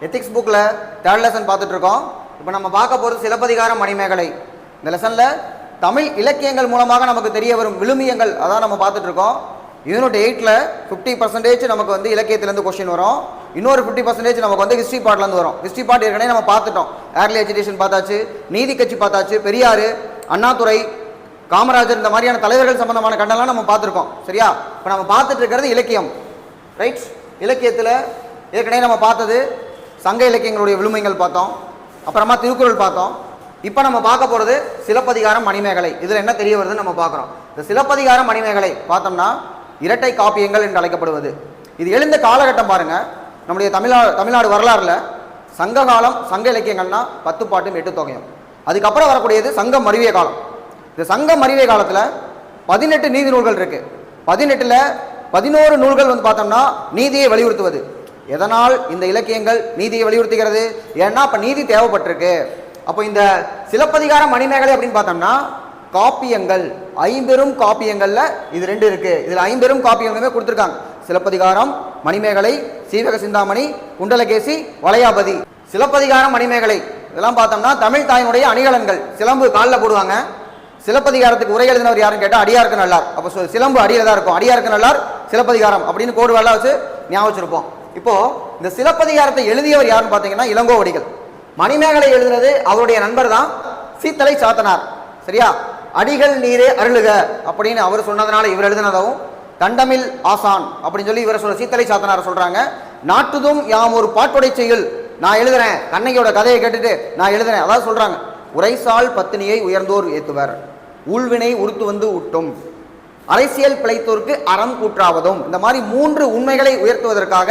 Ethics புக்கில் third lesson பார்த்துட்டு இருக்கோம். இப்போ நம்ம பார்க்க போகிறது சிலப்பதிகாரம் மணிமேகலை. இந்த லெசனில் தமிழ் இலக்கியங்கள் மூலமாக நமக்கு தெரிய வரும் விழுமியங்கள் அதான் நம்ம பார்த்துட்டு இருக்கோம். யூனிட் 8ல் 50% நமக்கு வந்து இலக்கியத்திலேருந்து கொஸ்டின் வரும். இன்னொரு 50% நமக்கு வந்து ஹிஸ்ட்ரி பார்ட்லேருந்து வரும். ஹிஸ்ட்ரி பார்ட் ஏற்கனவே நம்ம பார்த்துட்டோம். ஏர்லி எஜுகேஷன் பார்த்தாச்சு, நீதி கட்சி பார்த்தாச்சு, பெரியார், அண்ணாதுரை, காமராஜர், இந்த மாதிரியான தலைவர்கள் சம்பந்தமான கண்டெல்லாம் நம்ம பார்த்துருக்கோம். சரியா? இப்போ நம்ம பார்த்துட்டு இருக்கிறது இலக்கியம். ரைட்? இலக்கியத்தில் ஏற்கனவே நம்ம பார்த்தது சங்க இலக்கியங்களுடைய விழுமைகள் பார்த்தோம், அப்புறமா திருக்குறள் பார்த்தோம். இப்போ நம்ம பார்க்க போகிறது சிலப்பதிகாரம் மணிமேகலை. இதில் என்ன தெரிய வருதுன்னு நம்ம பார்க்குறோம். இந்த சிலப்பதிகாரம் மணிமேகலை பார்த்தோம்னா இரட்டை காப்பியங்கள் என்று அழைக்கப்படுவது. இது எழுந்த காலகட்டம் பாருங்க. நம்முடைய தமிழ்நாடு வரலாறுல சங்க காலம், சங்க இலக்கியங்கள்னா 10 பாட்டும் 8 தொகையும். அதுக்கப்புறம் வரக்கூடியது சங்க மருவிய காலம். இந்த சங்க மருவிய காலத்தில் 18 நீதி நூல்கள் இருக்கு. 18ல் 11 நூல்கள் வந்து பார்த்தோம்னா நீதியை வலியுறுத்துவது. எதனால் இந்த இலக்கியங்கள் நீதியை வலியுறுத்துகிறது? ஏன்னா அப்ப நீதி தேவைப்பட்டிருக்கு. அப்போ இந்த சிலப்பதிகாரம் மணிமேகலை அப்படின்னு பார்த்தோம்னா காப்பியங்கள், 50 காப்பியங்கள்ல இது 2 இருக்கு. இதுல 50 காப்பியங்களுமே கொடுத்துருக்காங்க. சிலப்பதிகாரம், மணிமேகலை, சீவக சிந்தாமணி, குண்டலகேசி, வளையாபதி. சிலப்பதிகாரம் மணிமேகலை இதெல்லாம் பார்த்தோம்னா தமிழ் தாயினுடைய அணிகலன்கள். சிலம்பு காலில் போடுவாங்க. சிலப்பதிகாரத்துக்கு உரை எழுதினவர் யாருன்னு கேட்டால் அடியாருக்கு நல்லார். அப்போ சிலம்பு அடியில் தான் இருக்கும். அடியாருக்கு நல்லார் சிலப்பதிகாரம் அப்படின்னு கோடு வரலாம் வச்சு ஞாபகம் வச்சிருப்போம். இப்போ இந்த சிலப்பதிகாரத்தை எழுதியவர் யாருன்னு பார்த்தீங்கன்னா இளங்கோவடிகள். மணிமேகலை எழுதினது அவருடைய நண்பர் தான் சீத்தலை சாத்தனார். சரியா? அடிகள் நீரே அருளுக அப்படின்னு அவர் சொன்னதுனால இவர் எழுதினதாகவும், தண்டமில் ஆசான் அப்படின்னு சொல்லி இவர் சொல்ற சீத்தலை சாத்தனார் சொல்றாங்க. நாட்டுதும் யாம் ஒரு பாட்டுடை செய்யுள் நான் எழுதுறேன், கண்ணகியோட கதையை கேட்டுட்டு நான் எழுதுறேன். அதாவது சொல்றாங்க, உரைசால் பத்தினியை உயர்ந்தோர் ஏத்துவர், ஊழ்வினை உறுத்து வந்து ஊட்டும், அரசியல் பிழைத்தோருக்கு அறம் கூற்றாவதும். இந்த மாதிரி 3 உண்மைகளை உயர்த்துவதற்காக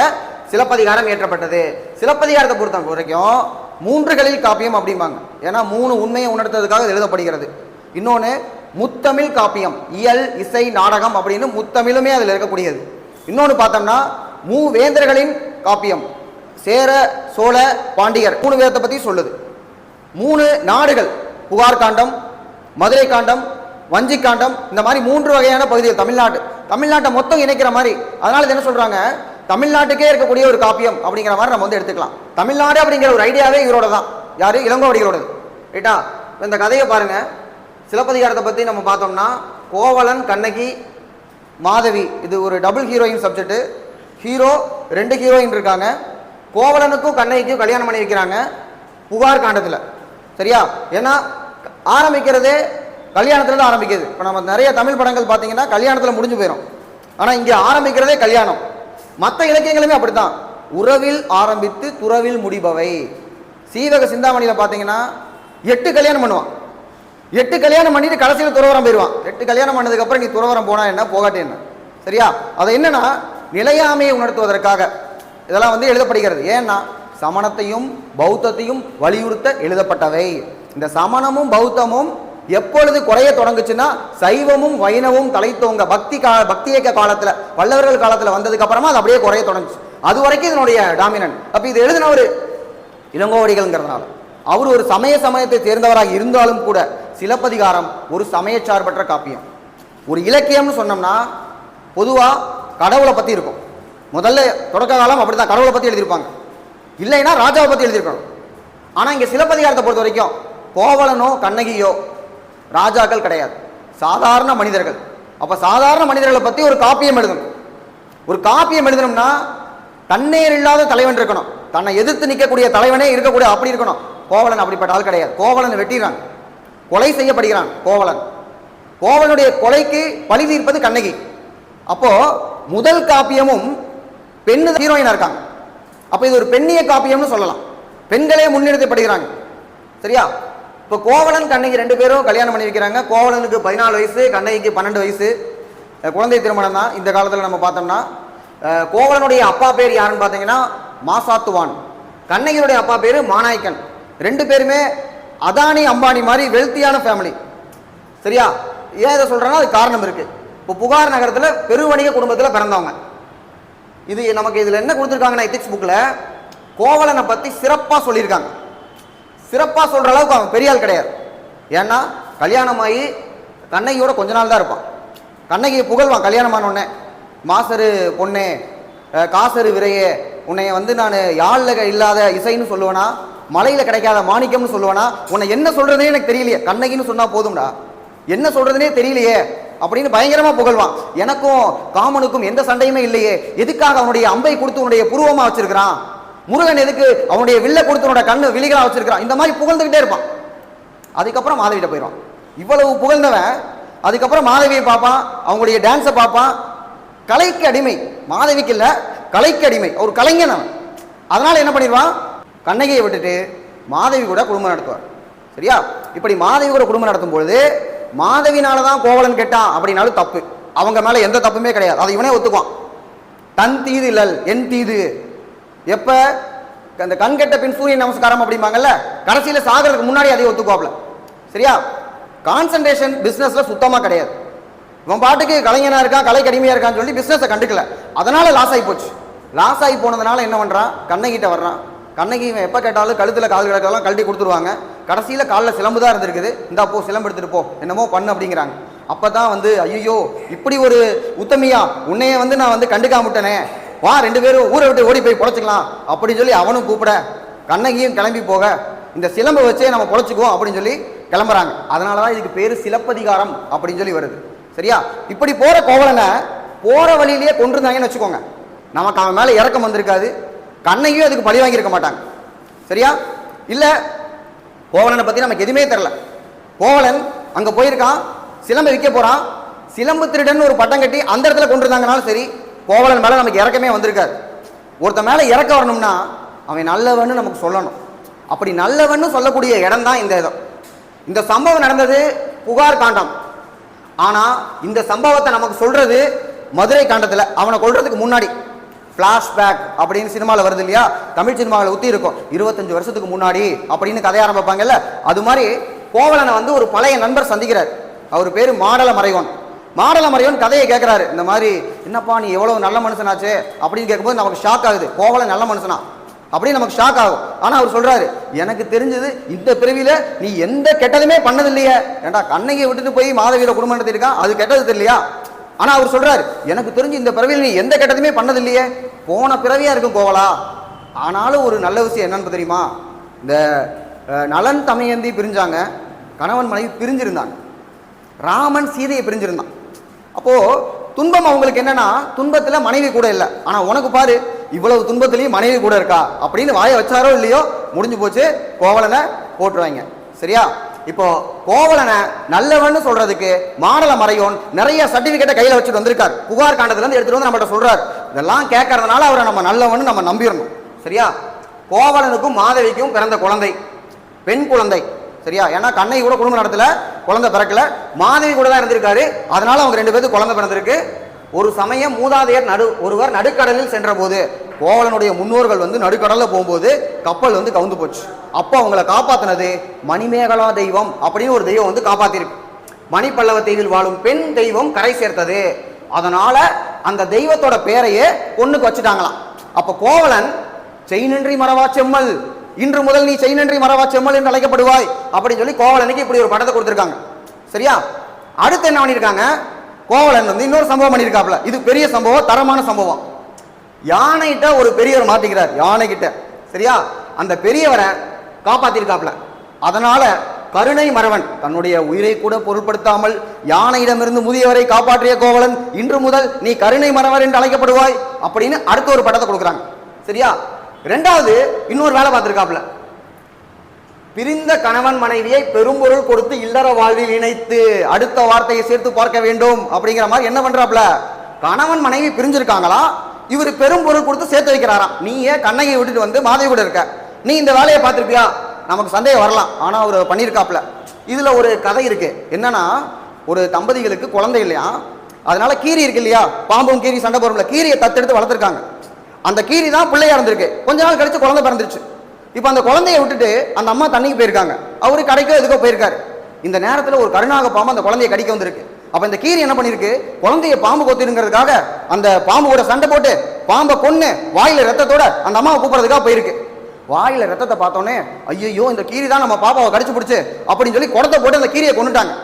சிலப்பதிகாரம் இயற்றப்பட்டது. சிலப்பதிகாரத்தை பொறுத்த வரைக்கும் 3களில் காப்பியம் அப்படிம்பாங்க. ஏன்னா 3 உண்மையை உணர்த்ததுக்காக எழுதப்படுகிறது. இன்னொன்று முத்தமிழ் காப்பியம், இயல், இசை, நாடகம் அப்படின்னு முத்தமிழுமே அதில் இருக்கக்கூடியது. இன்னொன்று பார்த்தோம்னா மூவேந்தர்களின் காப்பியம், சேர, சோழ, பாண்டியர் 3 வேதத்தை பற்றி சொல்லுது. 3 நாடுகள், புகார் காண்டம், மதுரை காண்டம், வஞ்சி காண்டம், இந்த மாதிரி 3 வகையான பகுதிகள் தமிழ்நாட்டை மொத்தம் இணைக்கிற மாதிரி. அதனால என்ன சொல்றாங்க, தமிழ்நாட்டுக்கே இருக்கக்கூடிய ஒரு காப்பியம் அப்படிங்கிற மாதிரி நம்ம வந்து எடுத்துக்கலாம். தமிழ்நாடு அப்படிங்கிற ஒரு ஐடியாவே இவரோட தான். யாரு? இளங்கோவடிகளோடது. ரைட்டா? இந்த கதையை பாருங்க. சிலப்பதிகாரத்தை பற்றி நம்ம பார்த்தோம்னா கோவலன், கண்ணகி, மாதவி, இது ஒரு double heroine subject. Hero 2 heroine இருக்காங்க. கோவலனுக்கும் கண்ணகிக்கும் கல்யாணம் பண்ணி வைக்கிறாங்க புகார் காண்டத்தில். சரியா? ஏன்னா ஆரம்பிக்கிறதே கல்யாணத்துல தான் ஆரம்பிக்குது. இப்போ நம்ம நிறைய தமிழ் படங்கள் பார்த்தீங்கன்னா கல்யாணத்தில் முடிஞ்சு போயிடும். ஆனால் இங்கே ஆரம்பிக்கிறதே கல்யாணம். மற்ற இலக்கியங்களுமே அப்படித்தான், உறவில் ஆரம்பித்து துறவில் முடிபவை. சீவக சிந்தாமணியில் பார்த்தீங்கன்னா 8 கல்யாணம் பண்ணுவான். 8 கல்யாணம் பண்ணிட்டு கடைசியில் துறவரம் போயிடுவான். 8 கல்யாணம் பண்ணதுக்கு அப்புறம் நீ துறவரம் போனா என்ன, போகாட்டி என்ன. சரியா? அது என்னன்னா நிலையாமையை உணர்த்துவதற்காக இதெல்லாம் வந்து எழுதப்படுகிறது. ஏன்னா சமணத்தையும் பௌத்தத்தையும் வலியுறுத்த எழுதப்பட்டவை. இந்த சமணமும் பௌத்தமும் எப்பொழுது குறைய தொடங்குச்சுன்னா சைவமும் வைணவும் தலைத்தோங்க பக்தி இயக்க காலத்துல, பல்லவர்கள் காலத்துல வந்ததுக்கு அப்புறமா அது அப்படியே குறைய தொடங்குச்சு. அது வரைக்கும் இதனுடைய டாமினன்ட். அப்ப இது எழுதினவர் இளங்கோவடிகள்ங்கிறதுனால அவர் ஒரு சமயத்தை சேர்ந்தவராக இருந்தாலும் கூட சிலப்பதிகாரம் ஒரு சமயச்சார்பற்ற காப்பியம். ஒரு இலக்கியம்னு சொன்னோம்னா பொதுவா கடவுளை பத்தி இருக்கும். முதல்ல தொடக்க காலம் அப்படித்தான், கடவுளை பத்தி எழுதியிருப்பாங்க, இல்லைன்னா ராஜாவை பத்தி எழுதியிருக்கணும். ஆனா இங்க சிலப்பதிகாரத்தை பொறுத்த வரைக்கும் கோவலனோ கண்ணகியோ ராஜாக்கள் கிடையாது, சாதாரண மனிதர்கள். அப்ப சாதாரண மனிதர்களை பத்தி ஒரு காப்பியம் எழுதணும். ஒரு காப்பியம் எழுதணும்னா தன்னேர் இல்லாத தலைவன் இருக்கணும், தன்னை எதிர்த்து நிற்கக்கூடிய தலைவனே இருக்கக்கூடிய அப்படி இருக்கணும். கோவலன் அப்படிப்பட்ட ஆள் கிடையாது. கோவலன் வெட்டிறான், கொலை செய்யப்படுகிறான். கோவலனுடைய கொலைக்கு பழி தீர்ப்பது கண்ணகி. அப்போ முதல் காப்பியமும் பெண்ணு ஹீரோயினா இருக்காங்க. அப்ப இது ஒரு பெண்ணிய காப்பியம்னு சொல்லலாம். பெண்களே முன்னிறுத்தப்படுகிறாங்க. சரியா? இப்போ கோவலன் கண்ணகி 2 பேரும் கல்யாணம் பண்ணி வைக்கிறாங்க. கோவலனுக்கு 14 வயசு, கண்ணகிக்கு 12 வயசு. குழந்தை திருமணம் தான். இந்த காலத்தில் நம்ம பார்த்தோம்னா கோவலனுடைய அப்பா பேர் யாருன்னு பார்த்தீங்கன்னா மாசாத்துவான், கண்ணகியுடைய அப்பா பேரு மாநாய்க்கன். 2 பேருமே அதானி அம்பானி மாதிரி வெல்த்தியான ஃபேமிலி. சரியா? ஏன் இதை சொல்றேன்னா அது காரணம் இருக்கு. இப்போ புகார் நகரத்தில் பெருவணிக குடும்பத்தில் பிறந்தவங்க. இது நமக்கு இதில் என்ன கொடுத்துருக்காங்கன்னா எத்திக்ஸ் புக்கில் கோவலனை பற்றி சிறப்பாக சொல்லியிருக்காங்க. சிறப்பாக சொல்கிற அளவுக்கு அவன் பெரிய ஆள் கிடையாது. ஏன்னா கல்யாணமாகி கண்ணகியோட கொஞ்ச நாள் தான் இருப்பான். கண்ணகியை புகழ்வான் கல்யாணமான உடனே, மாசரு பொண்ணே, காசரு விரையே, உன்னைய வந்து நான் யாழில் இல்லாத இசைன்னு சொல்லுவேனா, மலையில் கிடைக்காத மாணிக்கம்னு சொல்லுவேனா, உன்னை என்ன சொல்றதே எனக்கு தெரியலையே, கண்ணகின்னு சொன்னா போதும்டா, என்ன சொல்றதுனே தெரியலையே அப்படின்னு பயங்கரமா புகழ்வான். எனக்கும் காமனுக்கும் எந்த சண்டையுமே இல்லையே, எதுக்காக அவனுடைய அம்பை கொடுத்து உன்னுடைய புருவமா வச்சிருக்கிறான், முருகன் எதுக்கு அவனுடைய வில்ல கொடுத்து உன்னோட கண்ணு விழிகளா வச்சிருக்கிறான், இந்த மாதிரி புகழ்ந்துகிட்டே இருப்பான். அதுக்கப்புறம் மாதவியிட்ட போயிடுவான். இவ்வளவு புகழ்ந்தவன் அதுக்கப்புறம் மாதவியை பார்ப்பான், அவங்களுடைய டான்ஸை பார்ப்பான். கலைக்கு அடிமை, மாதவிக்கு இல்ல கலைக்கு அடிமை, ஒரு கலைஞன் அவன். அதனால என்ன பண்ணிடுவான், கண்ணகியை விட்டுட்டு மாதவி கூட குடும்பம் நடத்துவார். சரியா? இப்படி மாதவி கூட குடும்பம் நடத்தும் பொழுது மாதவினாலதான் கோவலன் கேட்டான் அப்படின்னாலும் தப்பு, அவங்க மேல எந்த தப்புமே கிடையாது, அதை இவனே ஒத்துக்குவான். தன் தீது இல்லல் என் தீது. எப்ப அந்த கண் கெட்ட பின் சூரிய நமஸ்காரம் அப்படிம்பாங்கல்ல, கடைசியில சாகிறதுக்கு முன்னாடி அதை ஒத்துக்குவாப்ல. சரியா? கான்சன்ட்ரேஷன் பிசினஸ்ல சுத்தமா கிடையாது. இவன் பாட்டுக்கு கலைஞனா இருக்கான், கலைக்கு அடிமையா இருக்கான்னு சொல்லி பிசினஸை கண்டுக்கல, அதனால லாஸ் ஆகி போச்சு. லாஸ் ஆகி போனதுனால என்ன பண்றான், கண்ணகிட்ட வர்றான். கண்ணகி இவன் எப்ப கேட்டாலும் கழுத்துல கால் கிடக்கலாம் கழட்டி கொடுத்துருவாங்க. கடைசியில காலில் சிலம்பு தான் இருந்திருக்குது, இந்தா போ சிலம்பு எடுத்துட்டு போ, என்னமோ பண்ணு அப்படிங்கிறாங்க. அப்பதான் வந்து ஐயோ இப்படி ஒரு உத்தமியா, உன்னைய வந்து நான் வந்து கண்டுக்காமட்டனே, வா ரெண்டு பேரும் ஊரை விட்டு ஓடி போய் பொழைச்சிக்கலாம் அப்படின்னு சொல்லி அவனும் கூப்பிட, கண்ணகியும் கிளம்பி போக, இந்த சிலம்பை வச்சே நம்ம பொழைச்சிக்குவோம் அப்படின்னு சொல்லி கிளம்புறாங்க. அதனாலதான் இதுக்கு பேரு சிலப்பதிகாரம் அப்படின்னு சொல்லி வருது. சரியா? இப்படி போற கோவலனை போற வழியிலேயே கொண்டிருந்தாங்கன்னு வச்சுக்கோங்க, நமக்கு அவன் மேல இறக்கம் வந்திருக்காது, கண்ணையும் அதுக்கு பழி வாங்கி இருக்க மாட்டாங்க. சரியா? இல்ல கோவலனை பத்தி நமக்கு எதுவுமே தெரியல, கோவலன் அங்க போயிருக்கான், சிலம்பை விற்க போறான், சிலம்பு திருடன் ஒரு பட்டம் கட்டி அந்த இடத்துல கொண்டிருந்தாங்கனாலும் சரி, கோவலன் மேல நமக்கு இறக்கமே வந்திருக்காது. ஒருத்த மேல இறக்க வரணும்னா அவன் நல்லவன்னு நமக்கு சொல்லணும். அப்படி நல்லவன்னு சொல்லக்கூடிய இடம் தான் இந்த இடம். இந்த சம்பவம் நடந்தது புகார் காண்டம். ஆனா இந்த சம்பவத்தை நமக்கு சொல்றது மதுரை காண்டத்துல, அவனை கொல்றதுக்கு முன்னாடி பிளாஷ்பேக் அப்படின்னு சினிமாவில் வருது இல்லையா, தமிழ் சினிமாவில் ஊற்றி இருக்கும், 25 வருஷத்துக்கு முன்னாடி அப்படின்னு கதைய ஆரம்பிப்பாங்கல்ல, அது மாதிரி கோவலனை வந்து ஒரு பழைய நண்பர் சந்திக்கிறார். அவர் பேரு மாடல மறைவன். மாடல மறைவன் கதையை கேட்கிறாரு, இந்த மாதிரி என்னப்பா நீ எவ்வளவு நல்ல மனுஷனாச்சு அப்படின்னு கேட்கும்போது நமக்கு ஷாக் ஆகுது, கோவலன் நல்ல மனுஷனா அப்படின்னு நமக்கு ஷாக் ஆகும். ஆனா அவர் சொல்றாரு, எனக்கு தெரிஞ்சது இந்த பிறவியில நீ எந்த கெட்டதுமே பண்ணது இல்லையே, ஏண்டா கண்ணகியை விட்டுட்டு போய் மாதவியில குடும்பம் நடத்திருக்கான், அது கெட்டது தெரியலையா? ஆனா அவர் சொல்றாரு, எனக்கு தெரிஞ்சு இந்த பிறவியில் நீ எந்த கெட்டதுமே பண்ணது இல்லையே, போன பிறவியா இருக்கும் கோவலா. ஆனாலும் ஒரு நல்ல விஷயம் என்னன்னு தெரியுமா, இந்த நலன் தமயந்தி பிரிஞ்சாங்க, கணவன் மனைவி பிரிஞ்சிருந்தாங்க, ராமன் சீதையை பிரிஞ்சிருந்தான். அப்போ துன்பம் அவங்களுக்கு என்னன்னா, துன்பத்துல மனைவி கூட இல்லை, ஆனா உனக்கு பாரு இவ்வளவு துன்பத்திலையும் மனைவி கூட இருக்கா அப்படின்னு வாய வச்சாரோ இல்லையோ முடிஞ்சு போச்சு, கோவலனை போட்டுருவாங்க. சரியா? இப்போ கோவலனை நல்லவன்னு சொல்றதுக்கு மாடல மறையோன் நிறைய சர்டிபிகேட்டை கையில வச்சுட்டு வந்திருக்காரு, புகார் காண்டத்துல இருந்து எடுத்துட்டு வந்து நம்மகிட்ட சொல்றாரு. இதெல்லாம் கேட்கறதுனால அவரை நம்ம நல்லவன்னு நம்ம நம்பிடணும். சரியா? கோவலனுக்கும் மாதவிக்கும் பிறந்த குழந்தை பெண் குழந்தை. சரியா? ஏன்னா கண்ணகி கூட குடும்ப நடத்தல, குழந்தை பிறக்கல, மாதவி கூட தான் இருந்திருக்காரு, அதனால அவங்க 2 பேருக்கு குழந்தை பிறந்திருக்கு. ஒரு சமயம் மூதாதையர் ஒருவர் நடுக்கடலில் சென்ற போது, கோவலனுடைய முன்னோர்கள் வந்து நடுக்கடல்ல போகும்போது கப்பல் வந்து கவுந்து போச்சு. அப்போ அவங்களை காப்பாத்தினது மணிமேகலா தெய்வம் அப்படின்னு ஒரு தெய்வம் வந்து காப்பாத்திருக்கு. மணிப்பல்லவ தீவில் வாழும் பெண் தெய்வம் கரை சேர்த்தது, அதனால அந்த தெய்வத்தோட பேரையே பொண்ணுக்கு வச்சுட்டாங்களாம். அப்ப கோவலன் செய்நின்றி மறவா செம்மல், இன்று முதல் நீ செய்நின்றி மறவா செம்மல் என்று அழைக்கப்படுவாய் அப்படின்னு சொல்லி கோவலனுக்கு இப்படி ஒரு படத்தை கொடுத்திருக்காங்க. சரியா? அடுத்து என்ன பண்ணிருக்காங்க, கோவலன் வந்து இன்னொரு சம்பவம் பண்ணியிருக்காப்ல, இது பெரிய சம்பவம், தரமான சம்பவம். யானைகிட்ட ஒரு பெரியவர் மாட்டிக்கிறார், யானை கிட்ட. சரியா? அந்த பெரியவரை காப்பாத்திருக்காப்ல. அதனால கருணை மறவன், தன்னுடைய உயிரை கூட பொருட்படுத்தாமல் யானையிடமிருந்து முதியவரை காப்பாற்றிய கோவலன் இன்று முதல் நீ கருணை மறவர் என்று அழைக்கப்படுவாய் அப்படின்னு அடுத்த ஒரு படத்தை கொடுக்குறாங்க. சரியா? ரெண்டாவது இன்னொரு வேலை பார்த்திருக்காப்ல, பிரிந்த கணவன் மனைவியை பெரும்பொருள் கொடுத்து இல்லற வாழ்வில் இணைத்து, அடுத்த வார்த்தையை சேர்த்து பார்க்க வேண்டும் அப்படிங்கிற மாதிரி என்ன பண்றாப்ல, கணவன் மனைவி பிரிஞ்சிருக்காங்களா, இவர் பெரும்பொருள் கொடுத்து சேர்த்து வைக்கிறாராம். நீ ஏன் கண்ணகியை விட்டுட்டு வந்து மாதவி கூட இருக்க, நீ இந்த வேலையை பார்த்திருப்பியா, நமக்கு சந்தேகம் வரலாம், ஆனா அவர் பண்ணியிருக்காப்ல. இதுல ஒரு கதை இருக்கு, என்னன்னா ஒரு தம்பதிகளுக்கு குழந்தை இல்லையா, அதனால கீரி இருக்கு இல்லையா, பாம்பும் கீரி சண்டை போறோம்ல, கீரியை தத்தெடுத்து வளர்த்துருக்காங்க. அந்த கீரி தான் பிள்ளையா இருந்திருக்கு, கொஞ்ச நாள் கழிச்சு குழந்தை பிறந்துருச்சு. இப்ப அந்த குழந்தைய விட்டுட்டு அந்த அம்மா தண்ணிக்கு போயிருக்காங்க, அவரு கடைக்கோ எதுக்கோ போயிருக்காரு. இந்த நேரத்துல ஒரு கருணாக பாம்பு அந்த குழந்தைய கடிக்க வந்திருக்கு. அப்ப இந்த கீரி என்ன பண்ணிருக்கு, குழந்தைய பாம்பு கொத்திருங்கிறதுக்காக அந்த பாம்பு கூட சண்டை போட்டு பாம்பை கொன்னு வாயில ரத்தத்தோட அந்த அம்மாவை கூப்பிடுறதுக்காக போயிருக்கு. வாயில ரத்தத்தை பார்த்தோன்னே ஐயோ இந்த கீரி தான் நம்ம பாப்பாவை கடிச்சு பிடிச்சு அப்படின்னு சொல்லி குடத்தை போட்டு அந்த கீரியை கொண்டுட்டாங்க.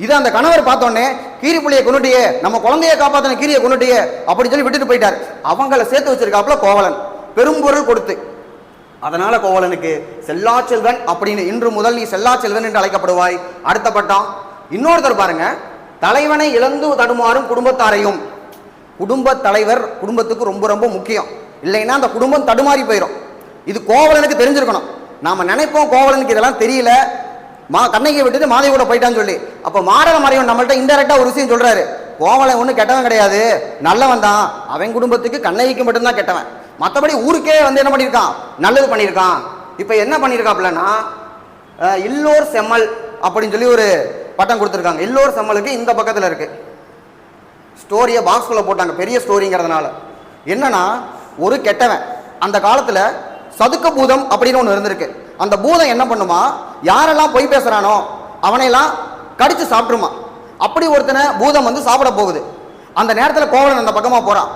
இதை அந்த கணவர் பார்த்தோன்னே, கீரி புள்ளையை கொண்டுட்டியே, நம்ம குழந்தைய காப்பாத்தின கீரியை கொண்டுட்டியே அப்படின்னு சொல்லி விட்டுட்டு போயிட்டாரு. அவங்கள சேர்த்து வச்சிருக்காப்புல கோவலன். பெரும்பொருள் கொடுத்து. அதனால கோவலனுக்கு செல்லா செல்வன் அப்படின்னு இன்று முதல் நீ செல்லா செல்வன் என்று அழைக்கப்படுவாய். அடுத்த பட்டம் இன்னொருத்தர் பாருங்க, தலைவனை இழந்து தடுமாறும் குடும்பத்தாரையும். குடும்ப தலைவர் குடும்பத்துக்கு ரொம்ப ரொம்ப முக்கியம், இல்லைன்னா அந்த குடும்பம் தடுமாறி போயிடும். இது கோவலனுக்கு தெரிஞ்சிருக்கணும். நாம நினைப்போம் கோவலனுக்கு இதெல்லாம் தெரியல, கண்ணகியை விட்டுட்டு மாதவி கூட போயிட்டான்னு சொல்லி. அப்ப மாடல மறைவன் நம்மள்ட்ட இன்டெரக்டா ஒரு விஷயம் சொல்றாரு, கோவலன் ஒண்ணு கெட்டவன் கிடையாது, நல்லவன் தான். அவன் குடும்பத்துக்கு கண்ணகிக்கு மட்டும்தான் கெட்டவன், மற்றபடி ஊருக்கே வந்து என்ன பண்ணியிருக்கான், நல்லது பண்ணியிருக்கான். இப்ப என்ன பண்ணியிருக்காப்லன்னா இல்லோர் செம்மல் அப்படின்னு சொல்லி ஒரு பட்டம் கொடுத்துருக்காங்க. இல்லோர் செம்மலுக்கு இந்த பக்கத்தில் இருக்கு. ஸ்டோரியை பாக்ஸ்குள்ள போட்டாங்க, பெரிய ஸ்டோரிங்கிறதுனால. என்னன்னா ஒரு கெட்டவன் அந்த காலத்துல சதுக்க பூதம் அப்படின்னு ஒன்று இருந்திருக்கு. அந்த பூதம் என்ன பண்ணுமா, யாரெல்லாம் பொய் பேசுறானோ அவனையெல்லாம் கடிச்சு சாப்பிட்டுருமா. அப்படி ஒருத்தனை பூதம் வந்து சாப்பிட போகுது. அந்த நேரத்தில் கோவலன் அந்த பக்கமா போறான்.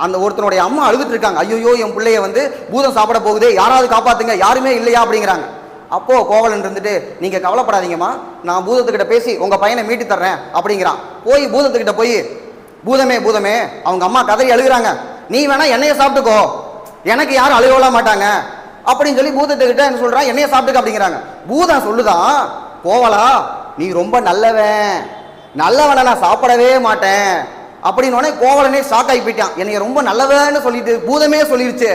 அந்த ஒருத்தனுடைய அம்மா அழுதுட்டு இருக்காங்க, ஐயோ என் பிள்ளைய வந்து பூதம் சாப்பிட போகுது, யாராவது காப்பாத்துங்க, யாருமே இல்லையா அப்படிங்கிறாங்க. அப்போ கோவலன் இருந்துட்டு, நீங்க கவலைப்படாதீங்கம்மா, நான் பூதத்துக்கிட்ட பேசி உங்க பையனை மீட்டு தர்றேன் அப்படிங்கிறான். போய் பூதத்துக்கிட்ட போய், பூதமே பூதமே, அவங்க அம்மா கதறி அழுகிறாங்க, நீ வேணா என்னைய சாப்பிட்டுக்கோ, எனக்கு யாரும் அழுகலாம் மாட்டாங்க அப்படின்னு சொல்லி பூதத்துக்கிட்ட என்ன சொல்றான், என்னைய சாப்பிட்டுக்க அப்படிங்கிறாங்க. பூதம் சொல்லுதான், கோவலா நீ ரொம்ப நல்லவன், நல்லவனை நான் சாப்பிடவே மாட்டேன் அப்படின்னு. கோவலனே ஷாக் ஆகி போயிட்டான், என்னைய ரொம்ப நல்லவன்னு சொல்லிட்டு பூதமே சொல்லிருச்சு.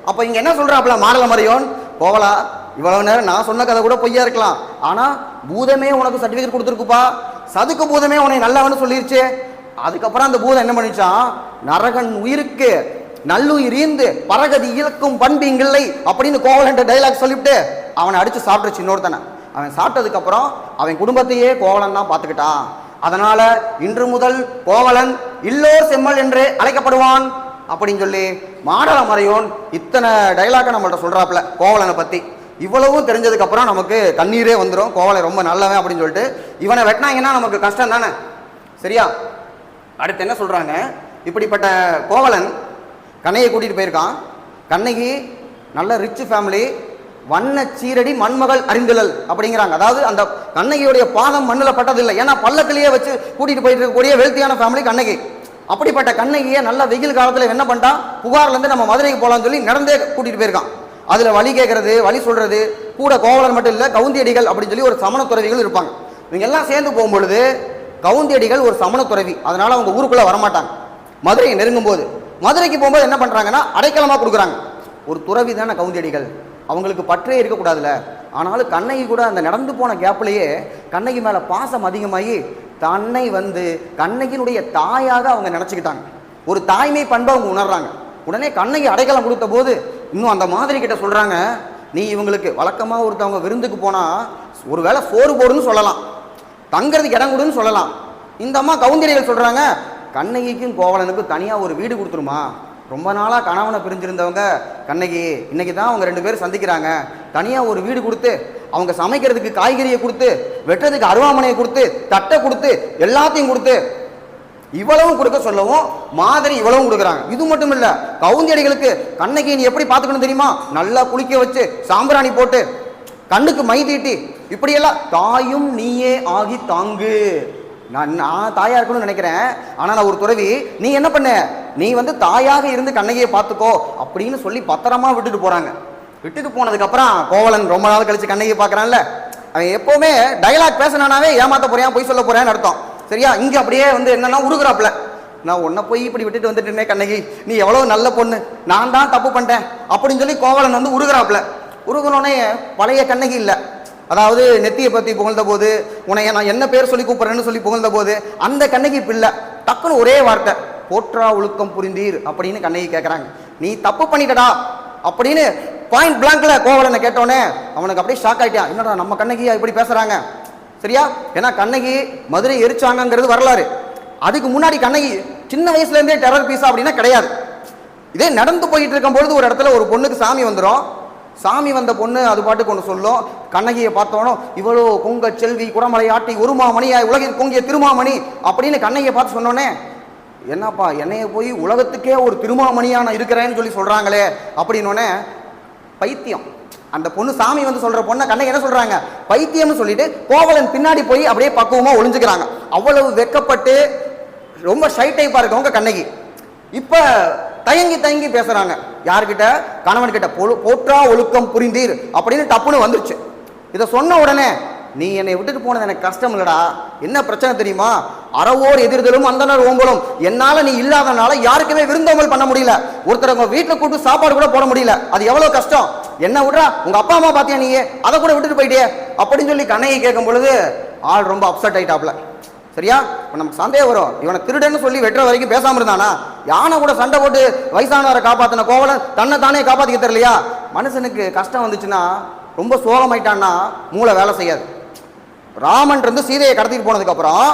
அப்ப இங்க என்ன சொல்றாப்ல மாடல மறையோன், கோவலா இவ்வளவு நேரம் நான் சொன்ன கதை கூட பொய்யா இருக்கலாம், ஆனா பூதமே உனக்கு சர்டிபிகேட் கொடுத்துருக்குப்பா, சதுக்கு பூதமே உன்னை நல்லவன்னு சொல்லிருச்சு. அதுக்கப்புறம் அந்த பூதம் என்ன பண்ணிச்சான், நரகன் உயிருக்கு நல்லுயிர் ஈந்து பரகதி இழக்கும் பண்பு இங்கில்லை அப்படின்னு கோவலன் டைலாக் சொல்லிவிட்டு அவனை அடிச்சு சாப்பிட்டுருச்சு இன்னொருத்தனை. அவன் சாப்பிட்டதுக்கு அப்புறம் அவன் குடும்பத்தையே கோவலன் தான் பார்த்துக்கிட்டான். அதனால இன்று முதல் கோவலன் இல்லோர் செம்மல் என்று அழைக்கப்படுவான் அப்படின்னு சொல்லி மாடல மறையோன் இத்தனை டைலாக நம்மள்ட்ட சொல்றாப்ல கோவலனை பத்தி. இவ்வளவும் தெரிஞ்சதுக்கு அப்புறம் நமக்கு கண்ணீரே வந்துடும், கோவலன் ரொம்ப நல்லவன் அப்படின்னு சொல்லிட்டு. இவனை வெட்டினாங்கன்னா நமக்கு கஷ்டம் தானே, சரியா? அடுத்து என்ன சொல்றாங்க, இப்படிப்பட்ட கோவலன் கண்ணகியை கூட்டிட்டு போயிருக்கான். கண்ணகி நல்ல ரிச் ஃபேமிலி, வண்ண சீரடி மண்மகள் அறிந்துழல் அப்படிங்கிறாங்க. அதாவது அந்த கண்ணகியுடைய பாதம் மண்ணில் பட்டதில்லை, ஏன்னா பல்லக்கிலேயே வச்சு கூட்டிட்டு போயிட்டு இருக்கக்கூடிய வெல்த்தியான ஃபேமிலி கண்ணகி. அப்படிப்பட்ட கண்ணகியை நல்ல வெயில் காலத்தில் என்ன பண்ணிட்டான், புகார்ல இருந்து நம்ம மதுரைக்கு போகலான்னு சொல்லி நடந்தே கூட்டிட்டு போயிருக்கான். அதுல வழி கேட்கறது, வழி சொல்றது கூட கோவலன் மட்டும் இல்லை, கவுந்தியடிகள் அப்படின்னு சொல்லி ஒரு சமண துறவிகள் இருப்பாங்க. இவங்க எல்லாம் சேர்ந்து போகும்பொழுது கவுந்தியடிகள் ஒரு சமண துறவி, அதனால அவங்க ஊருக்குள்ள வரமாட்டாங்க. மதுரையை நெருங்கும் போது, மதுரைக்கு போகும்போது என்ன பண்றாங்கன்னா அடைக்கலமா கொடுக்குறாங்க. ஒரு துறவி தானே கவுந்தியடிகள், அவங்களுக்கு பற்றே இருக்கக்கூடாதுல. ஆனாலும் கண்ணகி கூட அந்த நடந்து போன கேப்லேயே கண்ணகி மேல பாசம் அதிகமாகி தன்னை வந்து கண்ணகியினுடைய தாயாக அவங்க நினைச்சுக்கிட்டாங்க. ஒரு தாய்மை பண்பை அவங்க உணர்றாங்க. உடனே கண்ணகி அடைக்கலம் கொடுத்த போது இன்னும் அந்த மாதிரி கிட்ட சொல்றாங்க, நீ இவங்களுக்கு வழக்கமா ஒருத்தவங்க விருந்துக்கு போனா ஒரு வேளை சோறு போடுன்னு சொல்லலாம், தங்கிறதுக்கு இடம் கொடுன்னு சொல்லலாம். இந்த அம்மா கவுந்தியடிகள் சொல்றாங்க, கண்ணகிக்கும் கோவலனுக்கும் தனியா ஒரு வீடு கொடுத்துருமா. ரொம்ப நாளா கணவனை பிரிஞ்சிருந்தவங்க கண்ணகி இன்னைக்கு தான் அவங்க 2 பேரும் சந்திக்கிறாங்க. தனியா ஒரு வீடு கொடுத்து, அவங்க சமைக்கிறதுக்கு காய்கறியை கொடுத்து, வெட்டுறதுக்கு அருவாமனையை கொடுத்து, தட்டை கொடுத்து, எல்லாத்தையும் கொடுத்து, இவ்வளவும் கொடுக்க சொல்லவும் மாதிரி இவ்வளவும் கொடுக்குறாங்க. இது மட்டும் இல்ல, கவுந்தியடிகளுக்கு கண்ணகி நீ எப்படி பார்த்துக்கணும் தெரியுமா, நல்லா குளிக்க வச்சு சாம்பிராணி போட்டு கண்ணுக்கு மை தீட்டி இப்படியெல்லாம், தாயும் நீயே ஆகி தாங்கு. நான் தாயா இருக்கணும்னு நினைக்கிறேன், ஆனா நான் ஒரு துறவி, நீ என்ன பண்ண, நீ வந்து தாயாக இருந்து கண்ணகியை பார்த்துக்கோ அப்படின்னு சொல்லி பத்திரமா விட்டுட்டு போறாங்க. விட்டுட்டு போனதுக்கு அப்புறம் கோவலன் ரொம்ப நாள் கழிச்சு கண்ணகியை பார்க்கறான்ல, அவன் எப்பவுமே டைலாக் பேசினானாவே ஏமாத்த போறேன், பொய் சொல்ல போறேன்னு அர்த்தம், சரியா? இங்க அப்படியே வந்து என்னன்னா உருகுறாப்ல, நான் உன்னை போய் இப்படி விட்டுட்டு வந்துட்டேனே கண்ணகி, நீ எவ்வளவு நல்ல பொண்ணு, நான் தான் தப்பு பண்ணிட்டேன் அப்படின்னு சொல்லி கோவலன் வந்து உருகுறாப்ல. உருகுனோடனே பழைய கண்ணகி இல்லை, அதாவது நெத்தியை பத்தி புகழ்ந்த போது, உன்னைய நான் என்ன பேர் சொல்லி கூப்பிடுறேன்னு சொல்லி புகழ்ந்த போது அந்த கண்ணகி பிள்ளை டக்குன்னு ஒரே வார்த்தை, போற்றா ஒழுக்கம் புரிந்தீர் அப்படின்னு கண்ணகி கேட்கறாங்க. நீ தப்பு பண்ணிட்டடா அப்படின்னு பாயிண்ட் பிளாங்க்ல கோவலனை கேட்டோன்னே அவனுக்கு அப்படியே ஷாக் ஆயிட்டான். என்னடா நம்ம கண்ணகியா இப்படி பேசுறாங்க, சரியா? ஏன்னா கண்ணகி மதுரை எரிச்சாங்கிறது வரலாறு. அதுக்கு முன்னாடி கண்ணகி சின்ன வயசுல இருந்தே டெரர் பீஸா அப்படின்னா கிடையாது. இதே நடந்து போயிட்டு இருக்கும் பொழுது ஒரு இடத்துல ஒரு பொண்ணுக்கு சாமி வந்துடும். சாமி வந்த பொண்ணு அது பாட்டுக்கு ஒன்று சொல்லும், கண்ணகியை பார்த்தோனோ இவ்வளோ பொங்க செல்வி குடமலை ஆட்டி ஒரு மாமணியாய் உலகில் பொங்கிய திருமாமணி அப்படின்னு கண்ணகியை பார்த்து சொன்னோன்னே, என்னப்பா என்னைய போய் உலகத்துக்கே ஒரு திருமாமணியா நான் இருக்கிறேன்னு சொல்லி சொல்றாங்களே அப்படின்னோடனே பைத்தியம். அந்த பொண்ணு சாமி வந்து சொல்ற பொண்ணை கண்ணகி என்ன சொல்றாங்க, பைத்தியம்னு சொல்லிட்டு கோவலன் பின்னாடி போய் அப்படியே பக்குவமா ஒளிஞ்சுக்கிறாங்க. அவ்வளவு வெக்கப்பட்டு ரொம்ப ஷை டைப்பா இருக்கவங்க கண்ணகி இப்ப தயங்கி தயங்கி பேசுறாங்க. யார்கிட்ட? கணவன் கிட்ட. போற்றா ஒழுக்கம் புரிந்தீர் அப்படின்னு டப்புன்னு வந்துருச்சு. இதை சொன்ன உடனே, நீ என்னை விட்டுட்டு போனது எனக்கு கஷ்டம் இல்லடா, என்ன பிரச்சனை தெரியுமா, அறவோர் எதிர்தலும் அந்தனர் ஓம்பலும், என்னால நீ இல்லாதனால யாருக்குமே விருந்தோம்பல் பண்ண முடியல, ஒருத்தர் உங்க வீட்டுல கூட்டு சாப்பாடு கூட போட முடியல, அது எவ்வளவு கஷ்டம், என்ன விடுறா, உங்க அப்பா அம்மா பாத்தியா நீயே, அதை கூட விட்டுட்டு போயிட்டே அப்படின்னு சொல்லி கண்ணகி கேட்கும் பொழுது ஆள் ரொம்ப அப்செட் ஆயிட்டாப்ல. சரியா? நமக்கு சந்தேகம் வரும், இவனை திருடன்னு சொல்லி வெட்டுற வரைக்கும் பேசாம இருந்தானா, யானை கூட சண்டை போட்டு வயசானவரை காப்பாத்தின கோவலன் தன்னை தானே காப்பாத்திக்க தெரியலையா? மனுஷனுக்கு கஷ்டம் வந்துச்சுன்னா, ரொம்ப சோகமாயிட்டான்னா மூளை வேலை செய்யாது. ராமன் இருந்து சீதையை கடத்திட்டு போனதுக்கு அப்புறம்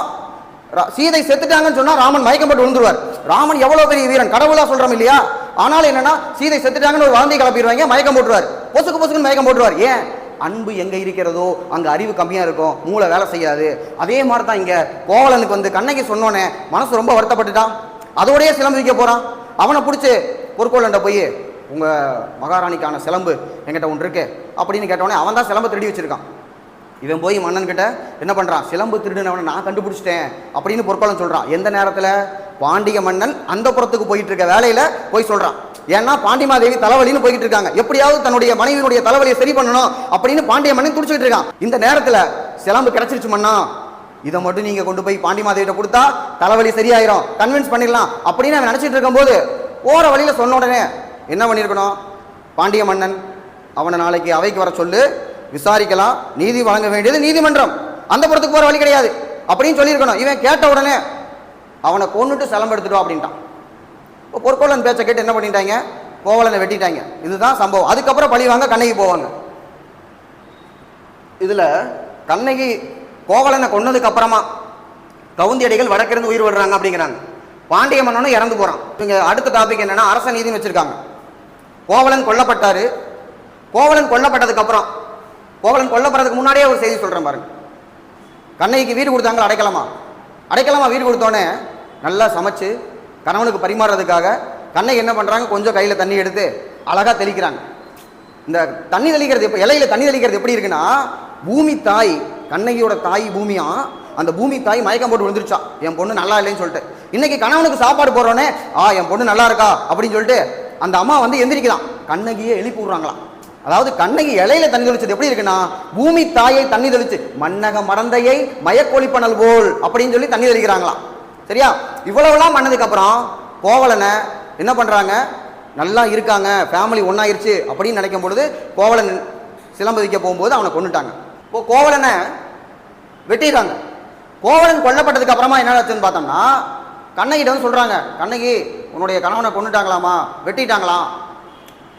சீதை செத்துட்டாங்கன்னு சொன்னா ராமன் மயக்கம் போட்டு விழுந்துருவார். ராமன் எவ்வளவு பெரிய வீரன், கடவுளா சொல்றோம் இல்லையா? ஆனாலும் என்னன்னா, சீதை செத்துட்டாங்கன்னு ஒரு வாந்தி கிளப்பிடுவாங்க, மயக்கம் போட்டுருவார், பொசுக்கு பொசுக்குன்னு மயக்கம் போட்டுருவார். ஏன்? அன்பு எங்க இருக்கிறதோ அங்க அறிவு கம்மியா இருக்கும், மூளை வேலை செய்யாது. அதே மாதிரி தான் இங்க கோவலனுக்கு வந்து கண்ணகி சொன்னோன்னே மனசு ரொம்ப வருத்தப்பட்டுட்டான். அதோடய சிலம்பு விற்க போறான். அவனை பிடிச்சி பொற்கோளண்ட போய், உங்க மகாராணிக்கான சிலம்பு என்கிட்ட ஒன்று இருக்கு அப்படின்னு கேட்டோடனே, அவன் தான் சிலம்பு திருடி வச்சிருக்கான். இவன் போய் மன்னன் கிட்ட என்ன பண்றான், சிலம்பு திருடுனவனை நான் கண்டுபிடிச்சிட்டேன் அப்படின்னு பொற்கோளன் சொல்றான். எந்த நேரத்துல? பாண்டிய மன்னன் அந்த புறத்துக்கு போயிட்டு இருக்க வேலையில போய் சொல்றான். ஏன்னா பாண்டிமாதேவி தலைவலின்னு போய்கிட்டு இருக்காங்க, எப்படியாவது தன்னுடைய மனைவியினுடைய தலைவலியை சரி பண்ணணும் அப்படின்னு பாண்டிய மன்னன் துடிச்சிட்டு இருக்கான். இந்த நேரத்துல சிலம்பு கிடைச்சிருச்சு மன்னா, இதை மட்டும் நீங்க கொண்டு போய் பாண்டிமாதேவிட்ட கொடுத்தா தலைவலி சரியாயிரும், கன்வின்ஸ் பண்ணிடலாம் அப்படின்னு அவன் நினைச்சிட்டு இருக்கும் போது, போற வழியில சொன்ன உடனே என்ன பண்ணிருக்கணும், பாண்டிய மன்னன் அவனை நாளைக்கு அவைக்கு வர சொல்லு, விசாரிக்கலாம், நீதி வழங்க வேண்டியது நீதிமன்றம், அந்த புறத்துக்கு போற வழி கிடையாது அப்படின்னு சொல்லியிருக்கணும். இவன் கேட்ட உடனே அவனை கொன்னுட்டு சிலம்பு எடுத்துட்டோம் அப்படின்ட்டான். இப்போ பொற்கோளன் பேச்சை கேட்டு என்ன பண்ணிட்டாங்க, கோவலனை வெட்டிட்டாங்க. இதுதான் சம்பவம். அதுக்கப்புறம் பழி வாங்க கண்ணகி போவாங்க. இதுல கண்ணகி கோவலனை கொன்னதுக்கு அப்புறமா கவுந்தியடிகள் வடக்கிருந்து உயிர் விடுறாங்க அப்படிங்கிறாங்க. பாண்டிய மன்னனும் இறந்து போறான். இவங்க அடுத்த டாபிக் என்னன்னா, அரச நீதினு வச்சிருக்காங்க. கோவலன் கொல்லப்பட்டாரு. கோவலன் கொல்லப்பட்டதுக்கு அப்புறம், கோவலன் கொல்லப்படுறதுக்கு முன்னாடியே ஒரு செய்தி சொல்றேன் பாருங்க. கண்ணகிக்கு வீடு கொடுத்தாங்க அடைக்கலமா வீடு கொடுத்தோன்னே நல்லா சமைச்சு கணவனுக்கு பரிமாறுறதுக்காக கண்ணகி என்ன பண்றாங்க, கொஞ்சம் கையில தண்ணி எடுத்து அழகா தெளிக்கிறாங்க. இந்த தண்ணி தெளிக்கிறது, இப்போ இலையில தண்ணி தெளிக்கிறது எப்படி இருக்குன்னா, பூமி தாய், கண்ணகியோட தாய் பூமியா, அந்த பூமி தாய் மயக்கம் போட்டு விழுந்துருச்சா, என் பொண்ணு நல்லா இல்லைன்னு சொல்லிட்டு. இன்னைக்கு கணவனுக்கு சாப்பாடு போடுறோன்னே, என் பொண்ணு நல்லா இருக்கா அப்படின்னு சொல்லிட்டு அந்த அம்மா வந்து எந்திரிக்கலாம், கண்ணகியை எழுப்பி விடுறாங்களாம். அதாவது கண்ணகி இலையில தண்ணி தெளிச்சது எப்படி இருக்குன்னா, பூமி தாயை தண்ணி தெளிச்சு மன்னக மடந்தையை மயக்கொழிப்பனல் போல் அப்படின்னு சொல்லி தண்ணி தெளிக்கிறாங்களாம். சரியா? இவ்வளவுலாம் பண்ணதுக்கு அப்புறம் கோவலனை என்ன பண்றாங்க, நல்லா இருக்காங்க, ஃபேமிலி ஒன்னாயிருச்சு அப்படின்னு நினைக்கும் பொழுது கோவலன் சிலம்பு வைக்க போகும்போது அவனை கொண்டுட்டாங்க. இப்போ கோவலனை வெட்டிடுறாங்க. கோவலன் கொல்லப்பட்டதுக்கு அப்புறமா என்ன ஆச்சுன்னு பார்த்தோம்னா, கண்ணகிட்ட வந்து சொல்றாங்க, கண்ணகி உன்னுடைய கணவனை கொண்டுட்டாங்களாமா, வெட்டிட்டாங்களாம்.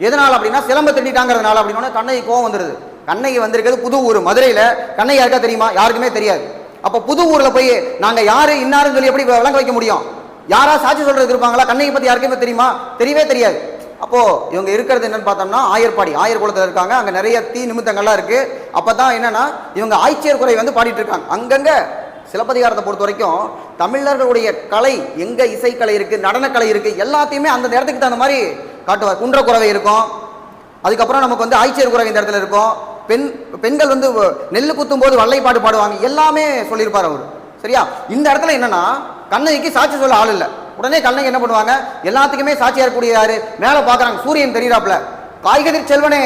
எதனால அப்படின்னா, சிலம்பு திட்டாங்கிறதுனால அப்படின்னா கண்ணகி கோவம் வந்துருது. கண்ணகி வந்திருக்கிறது புது ஊர் மதுரையில. கண்ணகி யாருக்கா தெரியுமா? யாருக்குமே தெரியாது. அப்ப புது ஊர்ல போய் நாங்க யாரு இன்னாருன்னு சொல்லி எப்படி விளங்க வைக்க முடியும்? யாரா சாட்சி சொல்றது இருப்பாங்களா? கண்ணகி பத்தி யாருக்குமே தெரியுமா? தெரியவே தெரியாது. அப்போ இவங்க இருக்கிறது என்னன்னு பார்த்தோம்னா, ஆயர்பாடி, ஆயர் குளத்துல இருக்காங்க. அங்க நிறைய தீ நிமித்தங்கள்லாம் இருக்கு. அப்பதான் என்னன்னா, இவங்க ஆய்ச்சியர் குறை வந்து பாடிட்டு இருக்காங்க. அங்கங்க சிலப்பதிகாரத்தை பொறுத்த வரைக்கும் தமிழர்களுடைய கலை, எங்க இசைக்கலை இருக்கு, நடனக்கலை இருக்கு, எல்லாத்தையுமே அந்த நேரத்துக்கு தகுந்த மாதிரி காட்டுவார். குன்ற குறவை இருக்கும், அதுக்கப்புறம் நமக்கு வந்து ஆய்ச்சியர் குறவை இந்த இடத்துல இருக்கும். பெண்கள் வந்து நெல்லு குத்தும் போது வல்லைப்பாடு பாடுவாங்க, எல்லாமே சொல்லியிருப்பார் அவர். சரியா? இந்த இடத்துல என்னன்னா, கண்ணகிக்கு சாட்சி சொல்ல ஆள் இல்லை. உடனே கண்ணகி என்ன பண்ணுவாங்க, எல்லாத்துக்குமே சாட்சியா இருக்கக்கூடிய யாரு மேல பாக்குறாங்க, சூரியன் தெரியறாப்ல, காய்கதிர் செல்வனே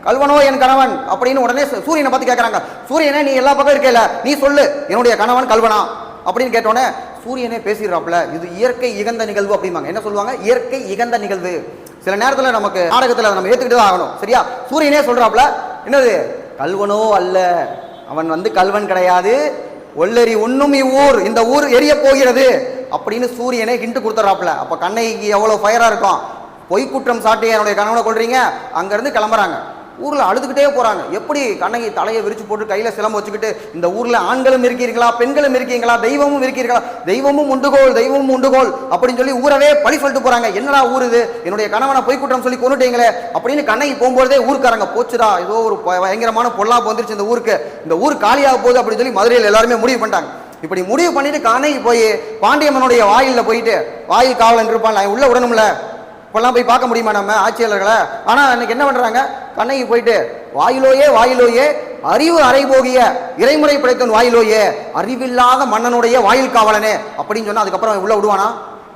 கல்வனோ என் கணவன் அப்படின்னு உடனே சூரியனை பார்த்து கேட்கறாங்க, சூரியனே நீ எல்லா பக்கம் இருக்கல, நீ சொல்லு என்னுடைய கணவன் கல்வனா அப்படின்னு கேட்டோன்னே சூரியனே பேசிடுறாப்ல, இது இயற்கை இகந்த நிகழ்வு அப்படிம்பாங்க. என்ன சொல்லுவாங்க? இயற்கை இகந்த நிகழ்வு. சில நேரத்தில் நமக்கு நாடகத்தில் நம்ம ஏற்றுக்கிட்டு தான் ஆகணும். சரியா? சூரியனே சொல்றாப்ல, என்னது கல்வனோ அல்ல, அவன் வந்து கல்வன் கிடையாது, ஒல்லரி உண்ணும் இவ்வூர், இந்த ஊர் எரிய போகிறது அப்படின்னு சூரியனே ஹிண்ட் கொடுத்துறாப்ல. அப்ப கண்ணகிக்கு எவ்வளவு ஃபயரா இருக்கும், பொய்க்குற்றம் சாட்டி என்னுடைய கணவனை கொள்றீங்க, அங்க இருந்து கிளம்புறாங்க. ஊர்ல அழுதுகிட்டே போறாங்க. எப்படி கண்ணகி தலையை விரிச்சு போட்டு கையில சிலம்பு வச்சுக்கிட்டு, இந்த ஊர்ல ஆண்களும் இருக்கீர்களா, பெண்களும் இருக்கீங்களா, தெய்வமும் இருக்கீர்களா, தெய்வமும் உண்டுகோல், தெய்வமும் உண்டுகோல் அப்படின்னு சொல்லி ஊரவே பழி சொல்லிட்டு போறாங்க. என்னடா ஊர் இது, என்னுடைய கணவனை பொய்க்குற்றம் சொல்லி கொண்டுட்டீங்களே அப்படின்னு கண்ணகி போகும்போதே ஊருக்காரங்க, போச்சுடா ஏதோ ஒரு பயங்கரமான பொல்லாப்பு வந்துருச்சு இந்த ஊருக்கு, இந்த ஊர் காலியாக போகுது அப்படின்னு சொல்லி மதுரையில் எல்லாருமே முடிவு பண்ணிட்டாங்க. இப்படி முடிவு பண்ணிட்டு கண்ணகி போய் பாண்டியம்மனுடைய வாயில போயிட்டு, வாயில் காவலன் இருப்பான், உள்ள விடணும்ல, இப்பெல்லாம் போய் பார்க்க முடியுமா நம்ம ஆட்சியாளர்களை? ஆனா இன்னைக்கு என்ன பண்றாங்க, கண்ணகி போயிட்டு வாயிலோயே வாயிலோயே அறிவு அறை போகிய இறைமுறை படைத்தவன் வாயிலோயே அறிவில்லாத மன்னனுடைய வாயில் காவலனே அப்படின்னு சொன்னா அதுக்கப்புறம் உள்ள விடுவானா?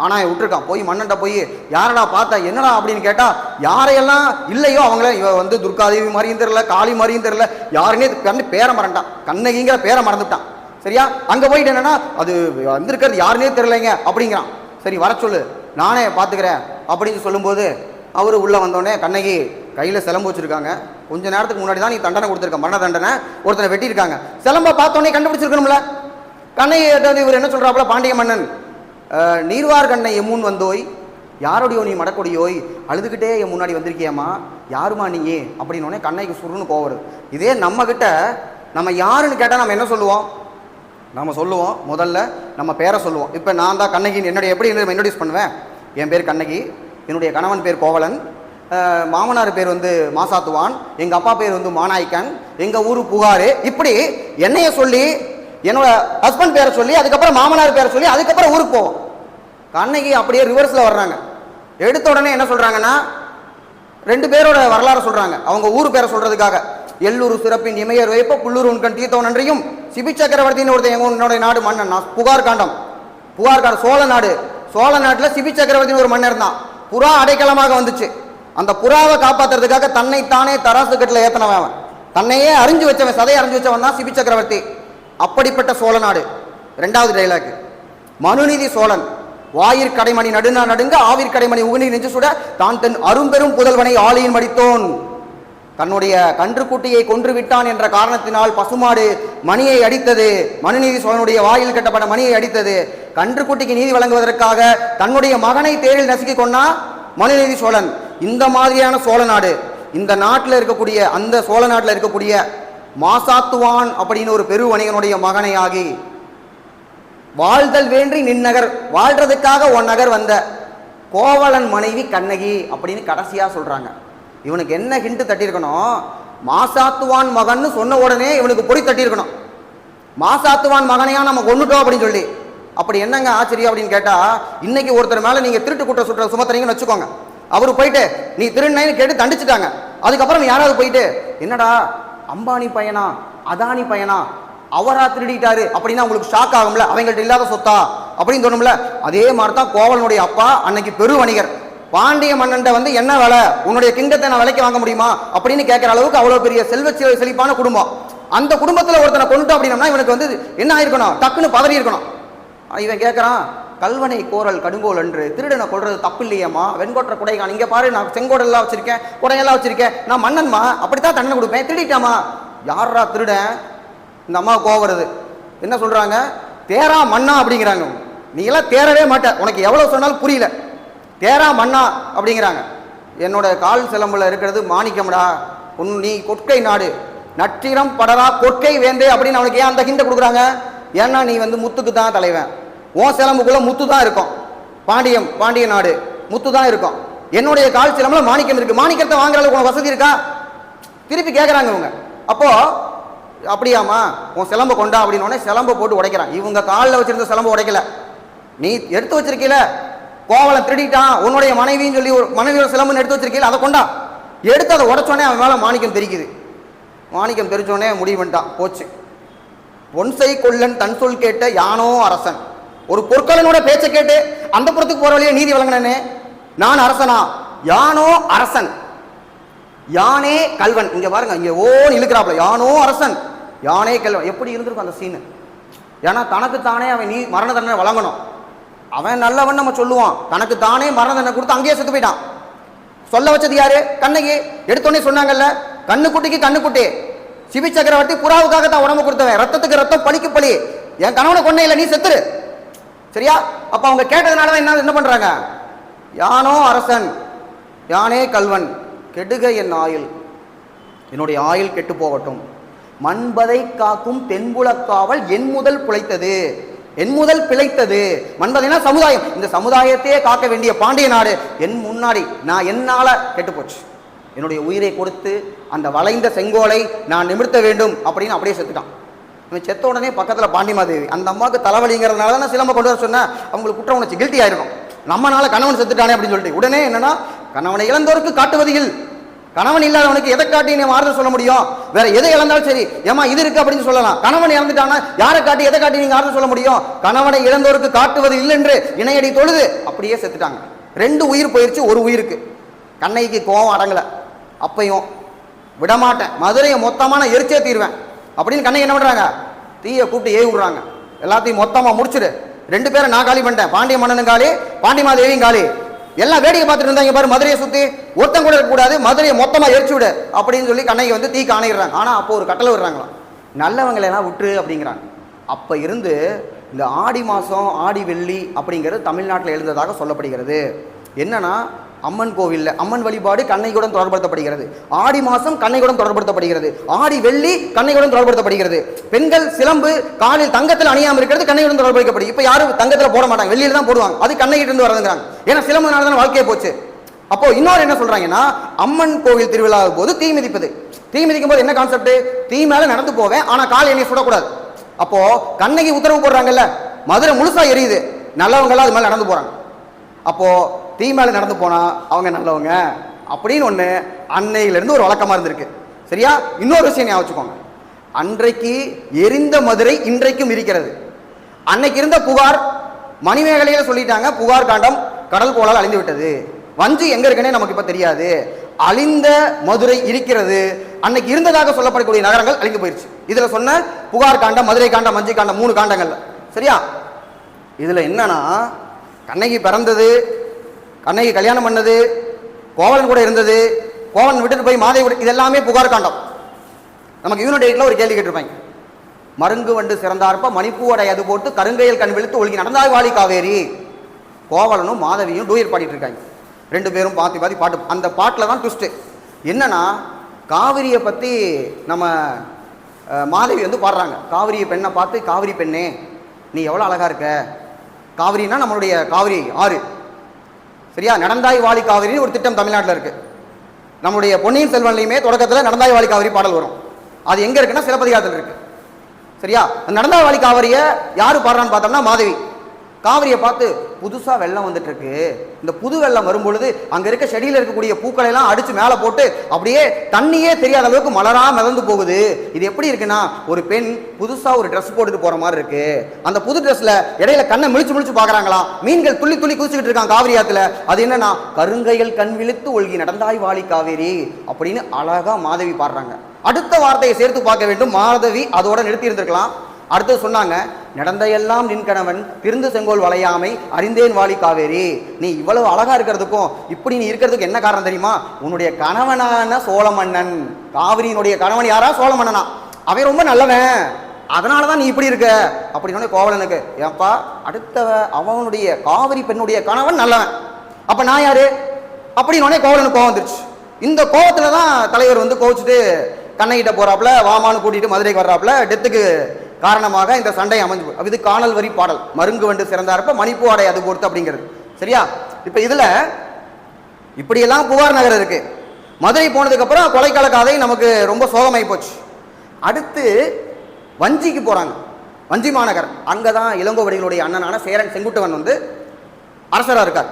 ஆனால் விட்டுருக்கான். போய் மன்னன்ட்ட போய் யாரடா பார்த்தா என்னடா அப்படின்னு கேட்டால் யாரையெல்லாம் இல்லையோ அவங்கள இவ வந்து துர்காதேவி மாதிரியும் தெரியல, காளி மாதிரியும் தெரியல, யாருன்னே கண்டு பேரை மறந்துட்டான். கண்ணகிங்கிற பேரை மறந்துட்டான். சரியா? அங்கே போயிட்டு என்னன்னா அது வந்திருக்கிறது யாருன்னே தெரியலைங்க அப்படிங்கிறான். சரி வர சொல்லு, நானே பார்த்துக்கிறேன் அப்படின்னு சொல்லும்போது அவரு உள்ளே வந்தோடனே கண்ணகி கையில் சிலம்பு வச்சுருக்காங்க. கொஞ்ச நேரத்துக்கு முன்னாடி தான் நீ தண்டனை கொடுத்துருக்க, மரண தண்டனை, ஒருத்தனை வெட்டியிருக்காங்க. சிலம்பை பார்த்தோன்னே கண்டுபிடிச்சிருக்கணும்ல. கண்ணகி இவர் என்ன சொல்கிறாப்புல, பாண்டிய மன்னன் நீர்வார் கண்ணை எம்முன் வந்தோய் யாரோடையோ நீ மடக்கொடியோய் அழுதுகிட்டே என் முன்னாடி வந்திருக்கியம்மா, யாருமா நீ அப்படின்னோடனே கண்ணகிக்கு சுருன்னு கோவருது. இதே நம்மக்கிட்ட நம்ம யாருன்னு கேட்டால் நம்ம என்ன சொல்லுவோம்? நம்ம சொல்லுவோம் முதல்ல நம்ம பேரை சொல்லுவோம். இப்போ நான் தான் கண்ணகின்னு என்னுடைய எப்படி இன்ட்ரடியூஸ் பண்ணுவேன்? என் பேர் கண்ணகி, என்னுடைய கணவன் பேர் கோவலன், மாமனார் பேர் வந்து மாசாத்துவான், எங்கள் அப்பா பேர் வந்து மாநாய்க்கன், எங்கள் ஊர் புகார், இப்படி என்னைய சொல்லி என்னோட ஹஸ்பண்ட் பேரை சொல்லி அதுக்கப்புறம் மாமனார் பேரை சொல்லி அதுக்கப்புறம் ஊருக்கு போவோம். கண்ணகி அப்படியே ரிவர்ஸில் வர்றாங்க. எடுத்த உடனே என்ன சொல்கிறாங்கன்னா 2 பேரோட வரலாறு சொல்கிறாங்க அவங்க ஊர் பேரை சொல்கிறதுக்காக. எல்லூர் சிறப்பின் இமையர் வைப்ப புல்லூர் உன்கண் தீர்த்தவன் நன்றியும் சிபி சக்கரவர்த்தின்னு ஒருத்தன் என்னுடைய நாடு மன்னன். நான் புகார் காண்டம் சோழ நாடு. சோழ நாட்டில் சிபி சக்கரவர்த்தின்னு ஒரு மன்னர் தான். புறா அடைக்கலமாக வந்துச்சு. அந்த புறாவை காப்பாற்றுறதுக்காக தன்னைத்தானே தராசு கட்டில் ஏற்றினவன், தன்னையே அறிஞ்சு வச்சவன், சதையை அறிஞ்சு வச்சவன் தான் சிபி சக்கரவர்த்தி. அப்படிப்பட்ட சோழ நாடு. 2வது டைலாக், மனுநீதி சோழன் வாயிற்கடைமணி நடுநா நடுங்க ஆவிற்கடைமணி உகுநீர் நெஞ்சு சுட தான் தன் அரும்பெரும் புதல்வனை ஆளியின் மடித்தோன். தன்னுடைய கன்றுக்குட்டியை கொன்று விட்டான் என்ற காரணத்தினால் பசுமாடு மணியை அடித்தது. மனுநீதி சோழனுடைய வாயில் கட்டப்பட்ட மணியை அடித்தது. கன்றுக்குட்டிக்கு நீதி வழங்குவதற்காக தன்னுடைய மகனை தேரில் நசுக்கி கொண்டா மனுநீதி சோழன். இந்த மாதிரியான சோழ நாடு. இந்த நாட்டில் இருக்கக்கூடிய அந்த சோழ நாட்டில் இருக்கக்கூடிய மாசாத்துவான் அப்படின்னு ஒரு பெரு வணிகனுடைய மகனை ஆகி வாழ்தல் வேண்டி நின்னகர், வாழ்றதுக்காக ஒன் நகர் வந்த கோவலன் மனைவி கண்ணகி அப்படின்னு கடைசியா சொல்றாங்க. இவனுக்கு என்ன ஹிண்ட் தட்டியிருக்கணும்? மாசாத்துவான் மகன் சொன்ன உடனே இவனுக்கு பொறி தட்டியிருக்கணும். மாசாத்துவான் மகனையா நம்ம கொண்டுட்டோம் அப்படின்னு சொல்லி. அப்படி என்னங்க ஆச்சரியம் அப்படின்னு கேட்டா, இன்னைக்கு ஒருத்தர் மேல நீங்க திருட்டு குற்ற சுற்ற சுமத்துறீங்கன்னு வச்சுக்கோங்க. அவரு போயிட்டு நீ திருநைன்னு கேட்டு தண்டிச்சுட்டாங்க. அதுக்கப்புறம் யாராவது போயிட்டு என்னடா அம்பானி பையனா அதானி பையனா அவரா திருடிட்டாரு அப்படின்னா உங்களுக்கு ஷாக் ஆகும்ல, அவங்கள்ட்ட இல்லாத சொத்தா அப்படின்னு தோணும்ல. அதே மாதிரி தான் கோவலனுடைய அப்பா அன்னைக்கு பெரு வணிகர். பாண்டிய மன்னன் வந்து என்ன வேலை, உன்னுடைய கிங்கத்தை நான் விலைக்கு வாங்க முடியுமா அப்படின்னு கேட்கிற அளவுக்கு அவ்வளவு பெரிய செழிப்பான குடும்பம். அந்த குடும்பத்தில் ஒருத்தனை கொண்டுட்டோம் அப்படின்னா இவனுக்கு வந்து என்ன ஆயிருக்கணும்? டக்குன்னு பதறி இருக்கணும். இவன் கேட்கறான், கல்வனை கோரல் கடுங்கோல் என்று திருடனை கொள்றது தப்பு இல்லையம்மா, வெண்கொற்ற குடைகான் இங்க பாரு, நான் செங்கோடெல்லாம் வச்சிருக்கேன், குடையெல்லாம் வச்சிருக்கேன், நான் மன்னன்மா, அப்படித்தான் தண்டனை கொடுப்பேன், திருடிட்டாமா. யாரா திருடன்? இந்த அம்மா கோவம் வருது. என்ன சொல்றாங்க? தேரா மண்ணா அப்படிங்கிறாங்க. நீ எல்லாம் தேரவே மாட்ட, உனக்கு எவ்வளவு சொன்னாலும் புரியல, தேரா மண்ணா அப்படிங்கிறாங்க. என்னோட கால் சிலம்புல இருக்கிறது மாணிக்கம்டா, நீ கொற்கை நாடு நற்றிரம் படரா கொற்கை வேந்தே அப்படின்னு அவனுக்கு ஏன் அந்த ஹிண்ட கொடுக்குறாங்க? ஏன்னா நீ வந்து முத்துக்கு தான் தலைவன், உன் சிலம்புக்குள்ள முத்து தான் இருக்கும். பாண்டிய நாடு முத்து தான் இருக்கும். என்னுடைய கால் சிலம்புல மாணிக்கம் இருக்கு, மாணிக்கத்தை வாங்குற அளவுக்கு உனக்கு வசதி இருக்கா? திருப்பி கேட்கறாங்க இவங்க. அப்போ அப்படியாமா உன் சிலம்பை கொண்டா அப்படின்னு சிலம்பை போட்டு உடைக்கிறான். இவங்க காலில் வச்சிருந்த சிலம்பு உடைக்கல, நீ எடுத்து வச்சிருக்கீல, கோவலன் திருடிட்டான் உன்னுடைய மனைவின்னு சொல்லி ஒரு மனைவியோட சிலம்புன்னு எடுத்து வச்சிருக்கீல, அதை கொண்டா. எடுத்து அதை உடைச்சோடனே அவன் மேலே மாணிக்கம் தெரிக்குது. மாணிக்கம் தெரிச்சோடனே முடிவு பண்ணிட்டான், போச்சு. பொன்சை கொல்லன் தன் சொல் கேட்ட யானோ அரசன். ஒரு பொற்கொலனோட பேச்சை கேட்டு அந்த புறத்துக்கு போற வழியே நீதி வழங்கினே நான் அரசனா? யானோ அரசன், யானே கல்வன். இங்க பாருங்க, இங்க ஓன்னு இழுக்கிறாப்ல, யானோ அரசன் யானே கல்வன். எப்படி இருந்திருக்கும் அந்த சீனு? ஏன்னா தனக்கு தானே அவன் நீ மரண தண்டனை வழங்கணும். அவன் நல்லவன் நம்ம சொல்லுவான், தனக்கு தானே மரண தண்டனை கொடுத்து அங்கேயே செத்து போயிட்டான். சொல்ல வச்சது யாரு? கண்ணகி. எடுத்தோடனே சொன்னாங்கல்ல, கண்ணுக்குட்டிக்கு கண்ணுக்குட்டி, சிபி சக்கரவர்த்தி புறாவுக்காக தான் உடம்பு கொடுத்தவன், ரத்தத்துக்கு ரத்தம் பழிக்கு பழி, என் கணவனை கொண்டே இல்லை, நீ செத்துரு. சரியா? அப்ப அவங்க கேட்டதுனால என்ன பண்றாங்க? யானோ அரசன் யானே கல்வன், கெடுக என் ஆயுள், என்னுடைய ஆயுள் கெட்டு போகட்டும். மண்பதை காக்கும் தென்புலக்காவல் என் முதல் பிழைத்தது, என் முதல் பிழைத்தது. மண்பதைனா சமுதாயம், இந்த சமுதாயத்தையே காக்க வேண்டிய பாண்டிய நாடு என் முன்னாடி நான் என்னால கெட்டு போச்சு. என்னுடைய உயிரை கொடுத்து அந்த வளைந்த செங்கோலை நான் நிமிர்த்த வேண்டும் அப்படின்னு அப்படியே செத்துட்டான். இவன் செத்த உடனே பக்கத்தில் பாண்டிமாதேவி, அந்த அம்மாவுக்கு தலைவலிங்கிறதுனால தான் சிலம்ப கொண்டு வர சொன்னேன், அவங்களுக்கு குற்ற உணர்ச்சி கில்ட்டி ஆயிடும், நம்மனால கணவன் செத்துட்டானே அப்படின்னு சொல்லிட்டு உடனே என்னன்னா, கணவனை இழந்தோருக்கு காட்டுவதில் கணவன் இல்லாதவனுக்கு எதை காட்டி நீ ஆறுதல் சொல்ல முடியும்? வேற எதை இழந்தாலும் சரி, ஏமா இது இருக்கு அப்படின்னு சொல்லலாம். கணவன் இறந்துட்டானா யாரை காட்டி எதை காட்டி நீங்க ஆறுதல் சொல்ல முடியும்? கணவனை இழந்தோருக்கு காட்டுவது இல்லை என்று இணையடி தொழுது அப்படியே செத்துட்டாங்க. 2 உயிர் போயிருச்சு, 1 உயிருக்கு. கண்ணகிக்கு கோவம் அடங்கல. அப்பையும் விடமாட்டேன், மதுரையை மொத்தமான எரிச்சே தீர்வேன் அப்படின்னு கண்ணகி என்ன பண்றாங்க? தீயை கூப்பிட்டு ஏவி விடுறாங்க. எல்லாத்தையும் மொத்தமா முடிச்சுடு, 2 பேரை நான் காலி பண்ணிட்டேன், பாண்டிய மன்னனும் காலி, பாண்டிமாதேவியும் காலி. எல்லாம் வேடிக்கை பார்த்துட்டு இருந்தாங்க பாரு, மதுரையை சுத்தி ஒருத்தம் கூட இருக்கக்கூடாது, மதுரையை மொத்தமா எரிச்சு விடு அப்படின்னு சொல்லி கண்ணகி வந்து தீ காணிடுறாங்க. ஆனா அப்போ ஒரு கட்டளை விடுறாங்களாம், நல்லவங்களை எல்லாம் விட்டுரு அப்படிங்கிறாங்க. அப்ப இருந்து இந்த ஆடி மாசம் ஆடி வெள்ளி அப்படிங்கிறது தமிழ்நாட்டில் எழுந்ததாக சொல்லப்படுகிறது. என்னன்னா அம்மன் கோவில்ல அம்மன் வழிபாடு கண்ணையுடன் தொடர்படுத்தப்படுகிறது. ஆடி மாசம் கண்ணையுடன் தொடர்படுத்தப்படுகிறது. ஆடி வெள்ளி கண்ணையுடன் தொடர்படுத்தப்படுகிறது. பெண்கள் சிலம்பு காலில் தங்கத்தில் அணியாமல் இருக்கிறது கண்ணையுடன் தொடர்படுத்தப்படுது. இப்ப யாரும் தங்கத்துல போட மாட்டாங்க, வெள்ளியில தான் போடுவாங்க. அது கண்ணையிட்டு இருந்து வரதுங்கிறாங்க. ஏன்னா சிலம்புனால தான் வாழ்க்கையே போச்சு. அப்போ இன்னொரு என்ன சொல்றாங்கன்னா, அம்மன் கோவில் திருவிழா போது தீ மிதிப்பது. தீ மிதிக்கும் போது என்ன கான்செப்ட்? தீ மேல நடந்து போவேன், ஆனா கால் எண்ணெய் சுடக்கூடாது. அப்போ கண்ணகி உத்தரவு போடுறாங்கல்ல, மதுரை முழுசா எரியுது, நல்லவங்க எல்லாம் அது மேல நடந்து போறாங்க. அப்போ தீ மேல நடந்து போனா அவங்க நல்லவங்க அப்படின்னு ஒண்ணு அன்னையிலிருந்து ஒரு வழக்கமா இருந்திருக்கு. சரியா? இன்னொரு விஷயம் ஞாபகம் வச்சுக்கோங்க, அன்றைக்கு எரிந்த மதுரை இன்றைக்கும் இருக்கிறது. அன்னைக்கு இருந்த புகார் மணிமேகலையில சொல்லிட்டாங்க, புகார் காண்டம் கடல் போலால் அழிந்து விட்டது. வஞ்சி எங்க இருக்குன்னே நமக்கு இப்ப தெரியாது. அழிந்த மதுரை இருக்கிறது. அன்னைக்கு இருந்ததாக சொல்லப்படக்கூடிய நகரங்கள் அழிந்து போயிருச்சு. இதுல சொன்ன புகார் காண்டம், மதுரை காண்டம், வஞ்சி காண்டம் 3 காண்டங்கள்ல. சரியா? இதுல என்னன்னா, கண்ணகி பிறந்தது, கண்ணகி கல்யாணம் பண்ணது, கோவலன் கூட இருந்தது, கோவலன் விட்டுட்டு போய் மாதேவி, இதெல்லாமே புகார் காண்டம். நமக்கு யூனிட் 8ல ஒரு கேள்வி கேட்டிருப்பாங்க, மருங்கு வண்டு சிறந்தார்ப்ப மணிப்பூவடை அது போட்டு கருங்கையில் கண் விழுத்து ஒழுகி நடந்தாய் வாழி காவேரி. கோவலனும் மாதவியும் டூயட் பாடிட்டு இருக்காங்க. 2 பேரும் பாத்தி பாத்தி பாட்டு. அந்த பாட்டில் தான் ட்விஸ்ட் என்னன்னா, காவிரியை பற்றி நம்ம மாதவி வந்து பாடுறாங்க. காவிரியை பெண்ணை பார்த்து, காவிரி பெண்ணே நீ எவ்வளோ அழகா இருக்க. காவிரினா நம்மளுடைய காவிரி ஆறு. சரியா? நடந்தாய் வாழி காவிரின்னு ஒரு திட்டம் தமிழ்நாட்டில் இருக்கு. நம்முடைய பொன்னியின் செல்வன்லையுமே தொடக்கத்தில் நடந்தாய் வாழி காவிரி பாடல் வரும். அது எங்க இருக்குன்னா சிலப்பதிகாரத்தில் இருக்கு. சரியா? நடந்தாய் வாழி காவிரியை யாரு பாடுறான்னு பார்த்தோம்னா மாதவி. காவிரியை பார்த்து, புதுசா வெள்ளம் வந்துட்டு இருக்கு, இந்த புது வெள்ளம் வரும்பொழுது அங்க இருக்க செடியில இருக்கக்கூடிய பூக்களை எல்லாம் அடிச்சு மேலே போட்டு அப்படியே தண்ணியே தெரியாத அளவுக்கு மலரா மிதந்து போகுது. இது எப்படி இருக்குன்னா, ஒரு பெண் புதுசா ஒரு ட்ரெஸ் போட்டுட்டு போற மாதிரி இருக்கு. அந்த புது ட்ரெஸ்ல இடையில கண்ணை முழிச்சு முழிச்சு பாக்குறாங்களாம். மீன்கள் துள்ளி துள்ளி குதிச்சுக்கிட்டு இருக்காங்க காவிரி ஆத்துல. அது என்னன்னா, கருங்கையில் கண் விழித்து ஒழுகி நடந்தாய் வாழி காவேரி அப்படின்னு அழகா மாதவி பாடுறாங்க. அடுத்த வார்த்தையை சேர்த்து பார்க்க வேண்டும், மாதவி அதோட நிறுத்தி இருந்திருக்கலாம். அடுத்து சொன்னாங்க, நடந்த எல்லாம் நின் கணவன் திருந்து செங்கோல் வளையாமை அறிந்தேன் வாழி காவேரி. நீ இவ்வளவு அழகா இருக்கிறதுக்கும் இப்படி நீ இருக்கிறதுக்கு என்ன காரணம் தெரியுமா? உன்னுடைய கணவனான சோழ மன்னன், காவிரியினுடைய கணவன் யாரா? சோழ மன்னனா. அவன் ரொம்ப நல்லவன், அதனாலதான் நீ இப்படி இருக்க அப்படின்னு கோவலனுக்கு. ஏப்பா, அடுத்தவ அவனுடைய காவிரி பெண்ணுடைய கணவன் நல்லவன், அப்ப நான் யாரு அப்படின்னு கோவலனுக்கு கோவம் வந்துருச்சு. இந்த கோவத்துலதான் தலைவர் வந்து கோவிச்சுட்டு கண்ணகிட்ட போறாப்புல, வாமான்னு கூட்டிட்டு மதுரைக்கு வர்றாப்புல. டெத்துக்கு காரணமாக இந்த சண்டை அமைஞ்சு. இது காணல் வரி பாடல், மருங்கு வண்டு சிறந்தார்ப்ப மணிப்பூ அடை அது பொறுத்து அப்படிங்கிறது. சரியா? இப்ப இதுல இப்படியெல்லாம் புகார் நகர் இருக்கு. மதுரை போனதுக்கு அப்புறம் கொலைக்கால காதை நமக்கு ரொம்ப சோகமாயி போச்சு. அடுத்து வஞ்சிக்கு போறாங்க, வஞ்சி மாநகர். அங்கதான் இளங்கோவடிகளுடைய அண்ணனான சேரன் செங்குட்டுவன் வந்து அரசரா இருக்கார்.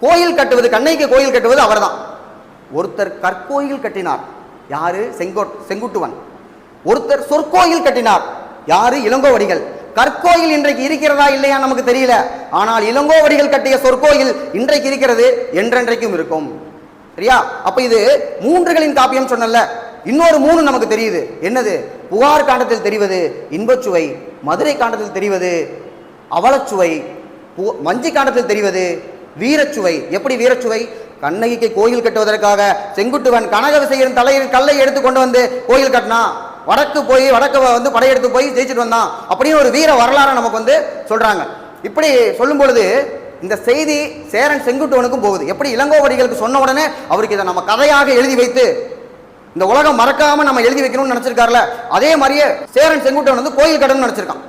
கோயில் கட்டுவது, கண்ணைக்கு கோயில் கட்டுவது அவர் தான். ஒருத்தர் கற்கோயில் கட்டினார், யாரு? செங்குட்டுவன். ஒருத்தர் சொற்கோயில் கட்டினார், யாரு? இளங்கோவடிகள். கற்கோயில் இன்றைக்கு இருக்கிறதா இல்லையா நமக்கு தெரியல, ஆனால் இளங்கோவடிகள் கட்டிய சொற்கோயில் இன்றைக்கு இருக்கிறது, என்றென்றைக்கும் இருக்கும். சரியா? அப்ப இது 3களின் காப்பியம் சொன்னல, இன்னொரு 3 நமக்கு தெரியுது. என்னது? புகார் காண்டத்தில் தெரிவது இன்பச்சுவை, மதுரை காண்டத்தில் தெரிவது அவலச்சுவை, வஞ்சி காண்டத்தில் தெரிவது வீரச்சுவை. எப்படி வீரச்சுவை? கண்ணகிக்கு கோயில் கட்டுவதற்காக செங்குட்டுவன் கனக விசையின் தலையில் கல்லை எடுத்து கொண்டு வந்து கோயில் கட்டினா, வடக்கு வந்து படையெடுத்து போய் ஜெயிச்சுட்டு வந்தான் அப்படின்னு ஒரு வீர வரலாறு நமக்கு வந்து சொல்றாங்க. இப்படி சொல்லும் பொழுது இந்த செய்தி சேரன் செங்குட்டுவனுக்கும் போகுது. எப்படி இளங்கோவடிகளுக்கு சொன்ன உடனே அவருக்கு இதை நம்ம கதையாக எழுதி வைத்து இந்த உலகம் மறக்காம நம்ம எழுதி வைக்கணும்னு நினைச்சிருக்காருல, அதே மாதிரியே சேரன் செங்குட்டுவன் வந்து கோயில் கட்டணும்னு நினைச்சிருக்கான்.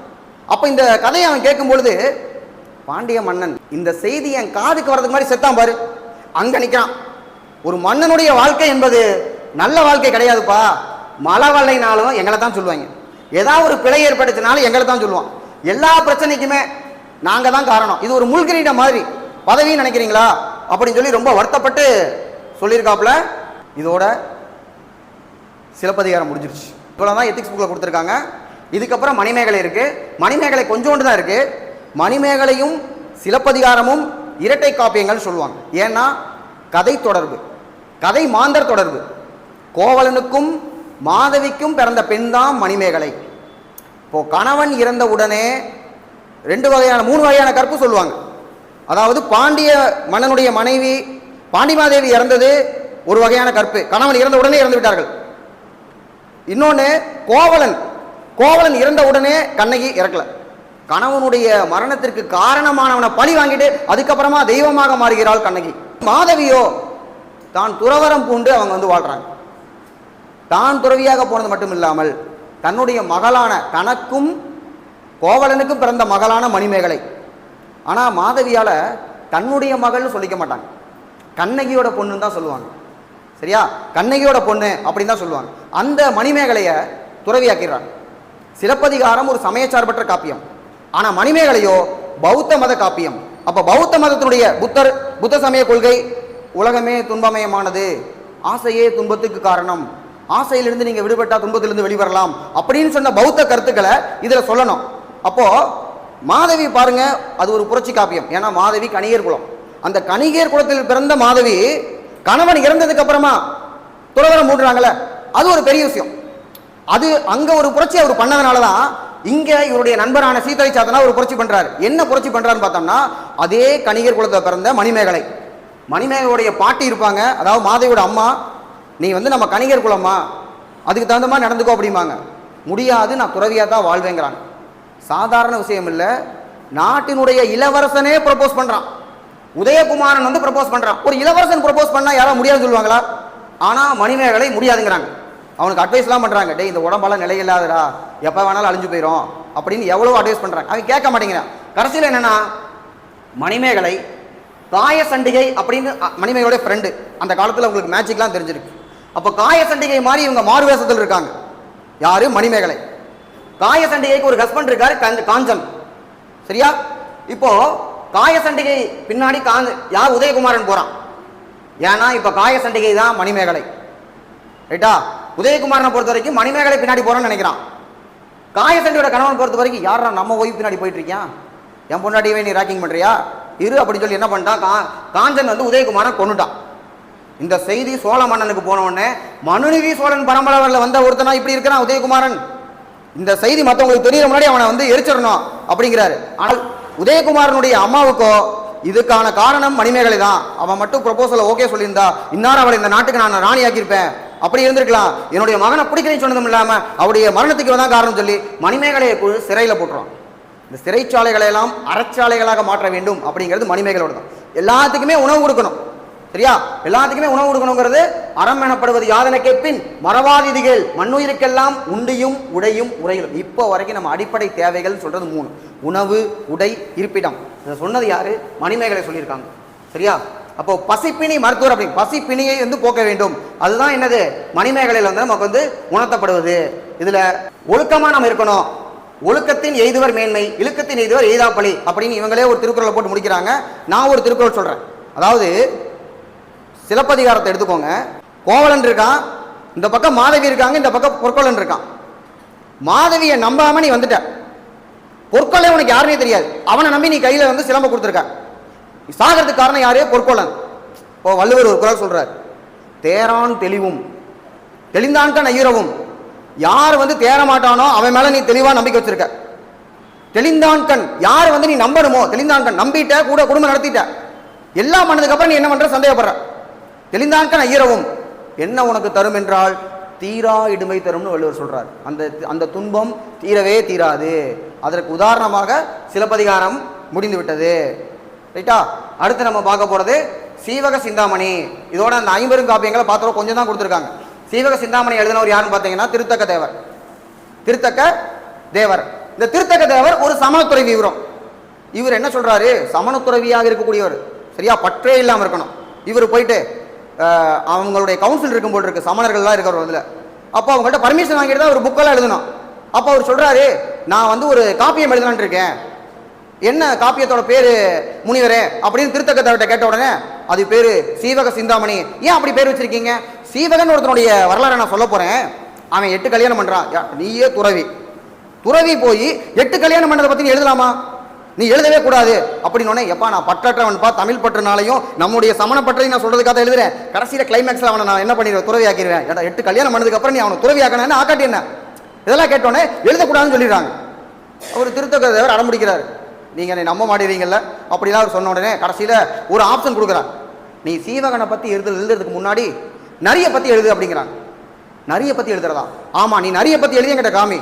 அப்ப இந்த கதையை அவன் கேட்கும் பொழுது, பாண்டிய மன்னன் இந்த செய்தி என் காதுக்கு வர்றதுக்கு மாதிரி செத்தான் பாரு, அங்க நிக்கிறான். ஒரு மன்னனுடைய வாழ்க்கை என்பது நல்ல வாழ்க்கை கிடையாதுப்பா. மழவல்லைனாலும் எங்களை தான் சொல்லுவாங்க, ஏதாவது ஒரு பிழை ஏற்பட்டுச்சுனாலும் எங்களை தான் சொல்லுவான், எல்லா பிரச்சனைக்குமே நாங்க தான் காரணம், இது ஒரு முள்கிரீட மாதிரி பதவின்னு நினைக்கிறீங்களா அப்படின்னு சொல்லி ரொம்ப வருத்தப்பட்டு சொல்லியிருக்காப்புல இதோட சிலப்பதிகாரம் முடிஞ்சிருச்சு. இவ்வளோதான் எத்திக்ஸ் புக்கில் கொடுத்துருக்காங்க. இதுக்கப்புறம் மணிமேகலை இருக்குது. மணிமேகலை கொஞ்சோண்டு தான் இருக்குது. மணிமேகலையும் சிலப்பதிகாரமும் இரட்டை காப்பியங்கள் சொல்லுவாங்க. ஏன்னா கதை தொடர்பு, கதை மாந்தர் தொடர்பு. கோவலனுக்கும் மாதவிக்கும் பிறந்த பெண் தான் மணிமேகலை. இப்போ கணவன் இறந்த உடனே மூணு வகையான கற்பு சொல்லுவாங்க. அதாவது பாண்டிய மன்னனுடைய மனைவி பாண்டிமாதேவி இறந்தது ஒரு வகையான கற்பு, கணவன் இறந்த உடனே இறந்து விட்டார்கள். இன்னொன்று கோவலன் இறந்த உடனே கண்ணகி இறக்கல. கணவனுடைய மரணத்திற்கு காரணமானவனை பழி வாங்கிட்டு அதுக்கப்புறமா தெய்வமாக மாறுகிறாள் கண்ணகி. மாதவியோ தான் துறவரம் பூண்டு அவங்க வந்து வாழ்றாங்க. தான் துறவியாக போனது மட்டும் இல்லாமல் தன்னுடைய மகளான தனக்கும் கோவலனுக்கும் பிறந்த மகளான மணிமேகலை. ஆனால் மாதவியால் தன்னுடைய மகள்னு சொல்லிக்க மாட்டாங்க, கண்ணகியோட பொண்ணுன்னு தான் சொல்லுவாங்க. சரியா, கண்ணகியோட பொண்ணு அப்படின்னு தான் சொல்லுவாங்க. அந்த மணிமேகலையை துறவியாக்கிறாங்க. சிலப்பதிகாரம் ஒரு சமயச்சார்பற்ற காப்பியம், ஆனால் மணிமேகலையோ பௌத்த மத காப்பியம். அப்போ பௌத்த மதத்தினுடைய புத்த சமய கொள்கை உலகமே துன்பமயமானது, ஆசையே துன்பத்துக்கு காரணம், ஆசையிலிருந்து நீங்கள் விடுபட்டா துன்பத்திலிருந்து வெளிவரலாம் அப்படின்னு சொன்ன பௌத்த கருத்துக்களை இதில் சொல்லணும். அப்போ மாதவி பாருங்க, அது ஒரு புரட்சி காப்பியம். ஏன்னா மாதவி கணிகர் குலம். அந்த கணிகர் குலத்தில் பிறந்த மாதவி கணவன் இறந்ததுக்கு அப்புறமா துறவரம் மூடுறாங்கல்ல, அது ஒரு பெரிய விஷயம். அது அங்க ஒரு புரட்சி அவர் பண்ணதுனாலதான் இங்க இவருடைய நண்பரான சீதை சாத்தனா ஒரு புரட்சி பண்றாரு. என்ன புரட்சி பண்றாருன்னு பார்த்தோம்னா, அதே கணிகர் குலத்தை பிறந்த மணிமேகலையுடைய பாட்டி இருப்பாங்க, அதாவது மாதவியோட அம்மா. நீ வந்து நம்ம கணிகர் குலமா, அதுக்கு தகுந்த மாதிரி நடந்துக்கோ அப்படிம்பாங்க. முடியாது, நான் துறவியா தான் வாழ்வேங்கிறாங்க. சாதாரண விஷயம் இல்லை, நாட்டினுடைய இளவரசனே ப்ரப்போஸ் பண்றான். உதயகுமாரன் வந்து ப்ரப்போஸ் பண்றான். ஒரு இளவரசன் ப்ரப்போஸ் பண்ணா யாராவது முடியாதுன்னு சொல்லுவாங்களா? ஆனா மணிமேகலை முடியாதுங்கிறாங்க. அவனுக்கு அட்வைஸ்லாம் பண்றாங்க, டே இந்த உடம்பெல்லாம் நிலையில்லாதடா, எப்போ வேணாலும் அழிஞ்சு போயிடும் அப்படின்னு எவ்வளோ அட்வைஸ் பண்றாங்க. அவன் கேட்க மாட்டேங்கிறான். கடைசியில் என்னன்னா, மணிமேகலை காய சண்டிகை அப்படின்னு, மணிமேகலையோட ஃப்ரெண்டு. அந்த காலத்தில் உங்களுக்கு மேஜிக்லாம் தெரிஞ்சிருக்கு. அப்போ காய சண்டிகை மாதிரி இவங்க மாறு வேஷத்தில் இருக்காங்க. யாரு? மணிமேகலை. காய சண்டிகைக்கு ஒரு ஹஸ்பண்ட் இருக்காரு, காஞ்சன். சரியா? இப்போ காய சண்டிகை பின்னாடி யார்? உதயகுமாரன் போறான். ஏன்னா இப்ப காய சண்டிகை தான் மணிமேகலை. ரைட்டா? உதயகுமாரனை பொறுத்த வரைக்கும் மணிமேகலை பின்னாடி போறான்னு நினைக்கிறான். காய சண்டியோட கணவன் பொறுத்த வரைக்கும் யாரா நம்ம ஒய்ஃப் பின்னாடி போயிட்டு இருக்கியான், என் பொண்டாட்டியவே நீ ராக்கிங் பண்றியா இரு அப்படின்னு சொல்லி என்ன பண்ணிட்டான், காஞ்சன் வந்து உதயகுமாரன் கொன்னுட்டான். இந்த செய்தி சோழ மன்னனுக்கு போன உடனே, மனுநீதி சோழன் பரம்பரையில் வந்த ஒருத்தனா இப்படி இருக்கிறான் உதயகுமாரன், இந்த செய்தி மற்றவங்களுக்கு தெரியற முன்னாடி அவனை வந்து எரிச்சிடணும் அப்படிங்கிறாரு. ஆனால் உதயகுமாரனுடைய அம்மாவுக்கோ இதுக்கான காரணம் மணிமேகலை தான். அவன் மட்டும் ப்ரொபோசலை ஓகே சொல்லியிருந்தா இன்னார் அவளை இந்த நாட்டுக்கு நான் ராணி ஆக்கியிருப்பேன், அப்படி இருந்திருக்கலாம். என்னுடைய மகனை பிடிக்கலன்னு சொன்னதும் இல்லாம அவருடைய மரணத்துக்கு தான் காரணம் சொல்லி மணிமேகலையை சிறையில் போட்டுருவான். இந்த சிறைச்சாலைகளை எல்லாம் அறச்சாலைகளாக மாற்ற வேண்டும் அப்படிங்கிறது மணிமேகலோட தான். எல்லாத்துக்குமே உணவு கொடுக்கணும். சரியா? எல்லாத்துக்குமே உணவு கொடுக்கணுங்கிறது அறம் எனப்படுவது யாதனை கேட்பின் மறவாதிதிகள் மண்ணுயிருக்கெல்லாம் உண்டியும் உடையும் உரையிலும். இப்போ வரைக்கும் நம்ம அடிப்படை தேவைகள் சொல்றது 3: உணவு, உடை, இருப்பிடம். இதை சொன்னது யாரு? மணிமேகலை சொல்லியிருக்காங்க. சரியா? அப்போ பசிப்பிணி மருத்துவர் அப்படி பசிப்பிணியை வந்து போக்க வேண்டும். அதுதான் என்னது? மணிமேகலையில் வந்து நமக்கு வந்து உணர்த்தப்படுவது. இதுல ஒழுக்கமா நம்ம இருக்கணும். ஒழுக்கத்தின் எய்துவர் மேன்மை, இழுக்கத்தின் எய்துவர் எய்தாப்பழி அப்படின்னு இவங்களே ஒரு திருக்குறளை போட்டு முடிக்கிறாங்க. நான் ஒரு திருக்குறள் சொல்றேன். அதாவது சிலப்பதிகாரத்தை எடுத்துக்கோங்க. கோவலன் இருக்கான், இந்த பக்கம் மாதவி இருக்காங்க, இந்த பக்கம் பொற்கொள்ளன் இருக்கான். மாதவியை நம்பாம நீ வந்துட்ட, பொற்கொள்ளன் உனக்கு யாருனே தெரியாது, அவனை நம்பி நீ கையில வந்து சிலம்ப கொடுத்துருக்க. சாகிறதுக்கு காரணம் யாரு? பொற்கொள்ளன். இப்போ வள்ளுவர் ஒரு குறள் சொல்றார், தேரான் தெளிவும் தெளிந்தான்கண் ஐயுறவும். யார் வந்து தேர மாட்டானோ அவன் மேல நீ தெளிவா நம்பிக்கை வச்சிருக்க. தெளிந்தான் கண், யார் வந்து நீ நம்பணுமோ தெளிந்தான் கண், நம்பிட்ட, கூட குடும்பம் நடத்திட்ட, எல்லாம் பண்ணதுக்கு அப்புறம் நீ என்ன பண்ற? சந்தேகப்படுற. தெளிந்தான் கண் ஐயுறவும் என்ன உனக்கு தரும் என்றால் தீரா இடுமை தரும்னு வள்ளுவர் சொல்றார். அந்த துன்பம் தீரவே தீராது. அதற்கு உதாரணமாக சிலப்பதிகாரம் முடிந்து விட்டது. ரைட்டா? அடுத்து நம்ம பார்க்க போறது சீவக சிந்தாமணி. இதோட அந்த 50 காப்பியங்களை பார்த்தோம், கொஞ்சம் தான் கொடுத்துருக்காங்க. சீவக சிந்தாமணி எழுதினவர் யாருன்னு பார்த்தீங்கன்னா திருத்தக்க தேவர். இந்த திருத்தக்க தேவர் ஒரு சமணத்துறவி. இவர் என்ன சொல்றாரு? சமணத்துறவியாக இருக்கக்கூடியவர். சரியா? பற்றே இல்லாமல் இருக்கணும். இவர் போயிட்டு அவங்களுடைய கவுன்சில் இருக்கும் போல் இருக்கு, சமணர்கள்லாம் இருக்கிறவர் அதில். அப்போ அவங்கள்ட்ட பர்மிஷன் வாங்கிட்டு தான் ஒரு புக்கெல்லாம் எழுதணும். அப்போ அவர் சொல்றாரு, நான் வந்து ஒரு காப்பியம் எழுதலான் இருக்கேன், என்ன காப்பியத்தோட பேரு முனிவரே அப்படின்னு திருத்தக்க தேவர்கிட்ட கேட்ட உடனே அது பேரு சீவக சிந்தாமணி. ஏன் அப்படி பேர் வச்சிருக்கீங்க? சீவகன் ஒருத்தனுடைய வரலாறு நான் சொல்ல போறேன். அவன் 8 கல்யாணம் பண்றான். நீயே துறவி, துறவி போய் 8 கல்யாணம் பண்ணதை பத்தி நீ எழுதலாமா? நீ எழுதவே கூடாது அப்படின்னு. எப்பா நான் பற்றற்றவன்பா, தமிழ் பற்றுனாலையும் நம்முடைய சமண பற்றையும் நான் சொல்றதுக்காக எழுதுறேன். கடைசியில கிளைமேக்ஸ்ல அவனை நான் என்ன பண்ணிடுவேன், துறவி ஆக்கிடுவேன். 8 கல்யாணம் பண்ணதுக்கு அப்புறம் நீ அவனை துறவி ஆக்கணும் ஆக்காட்டி என்ன? இதெல்லாம் கேட்டோன்னே எழுதக்கூடாதுன்னு சொல்லிடுறாங்க. அவர் திருத்தக்க தேவர் அடம்பிடிக்கிறார். நீங்க என்னை நம்ப மாட்டேறீங்கல்ல அப்படிலாம் அவர் சொன்ன உடனே கடைசியில ஒரு ஆப்ஷன் கொடுக்குறார். நீ சீவகனை பத்தி எழுதுறதுக்கு முன்னாடி நிறைய பத்தி எழுது அப்படிங்கிறாங்க. நிறைய பத்தி எழுதுறதா? ஆமா, நீ நிறைய பத்தி எழுதி என்கிட்ட காமி,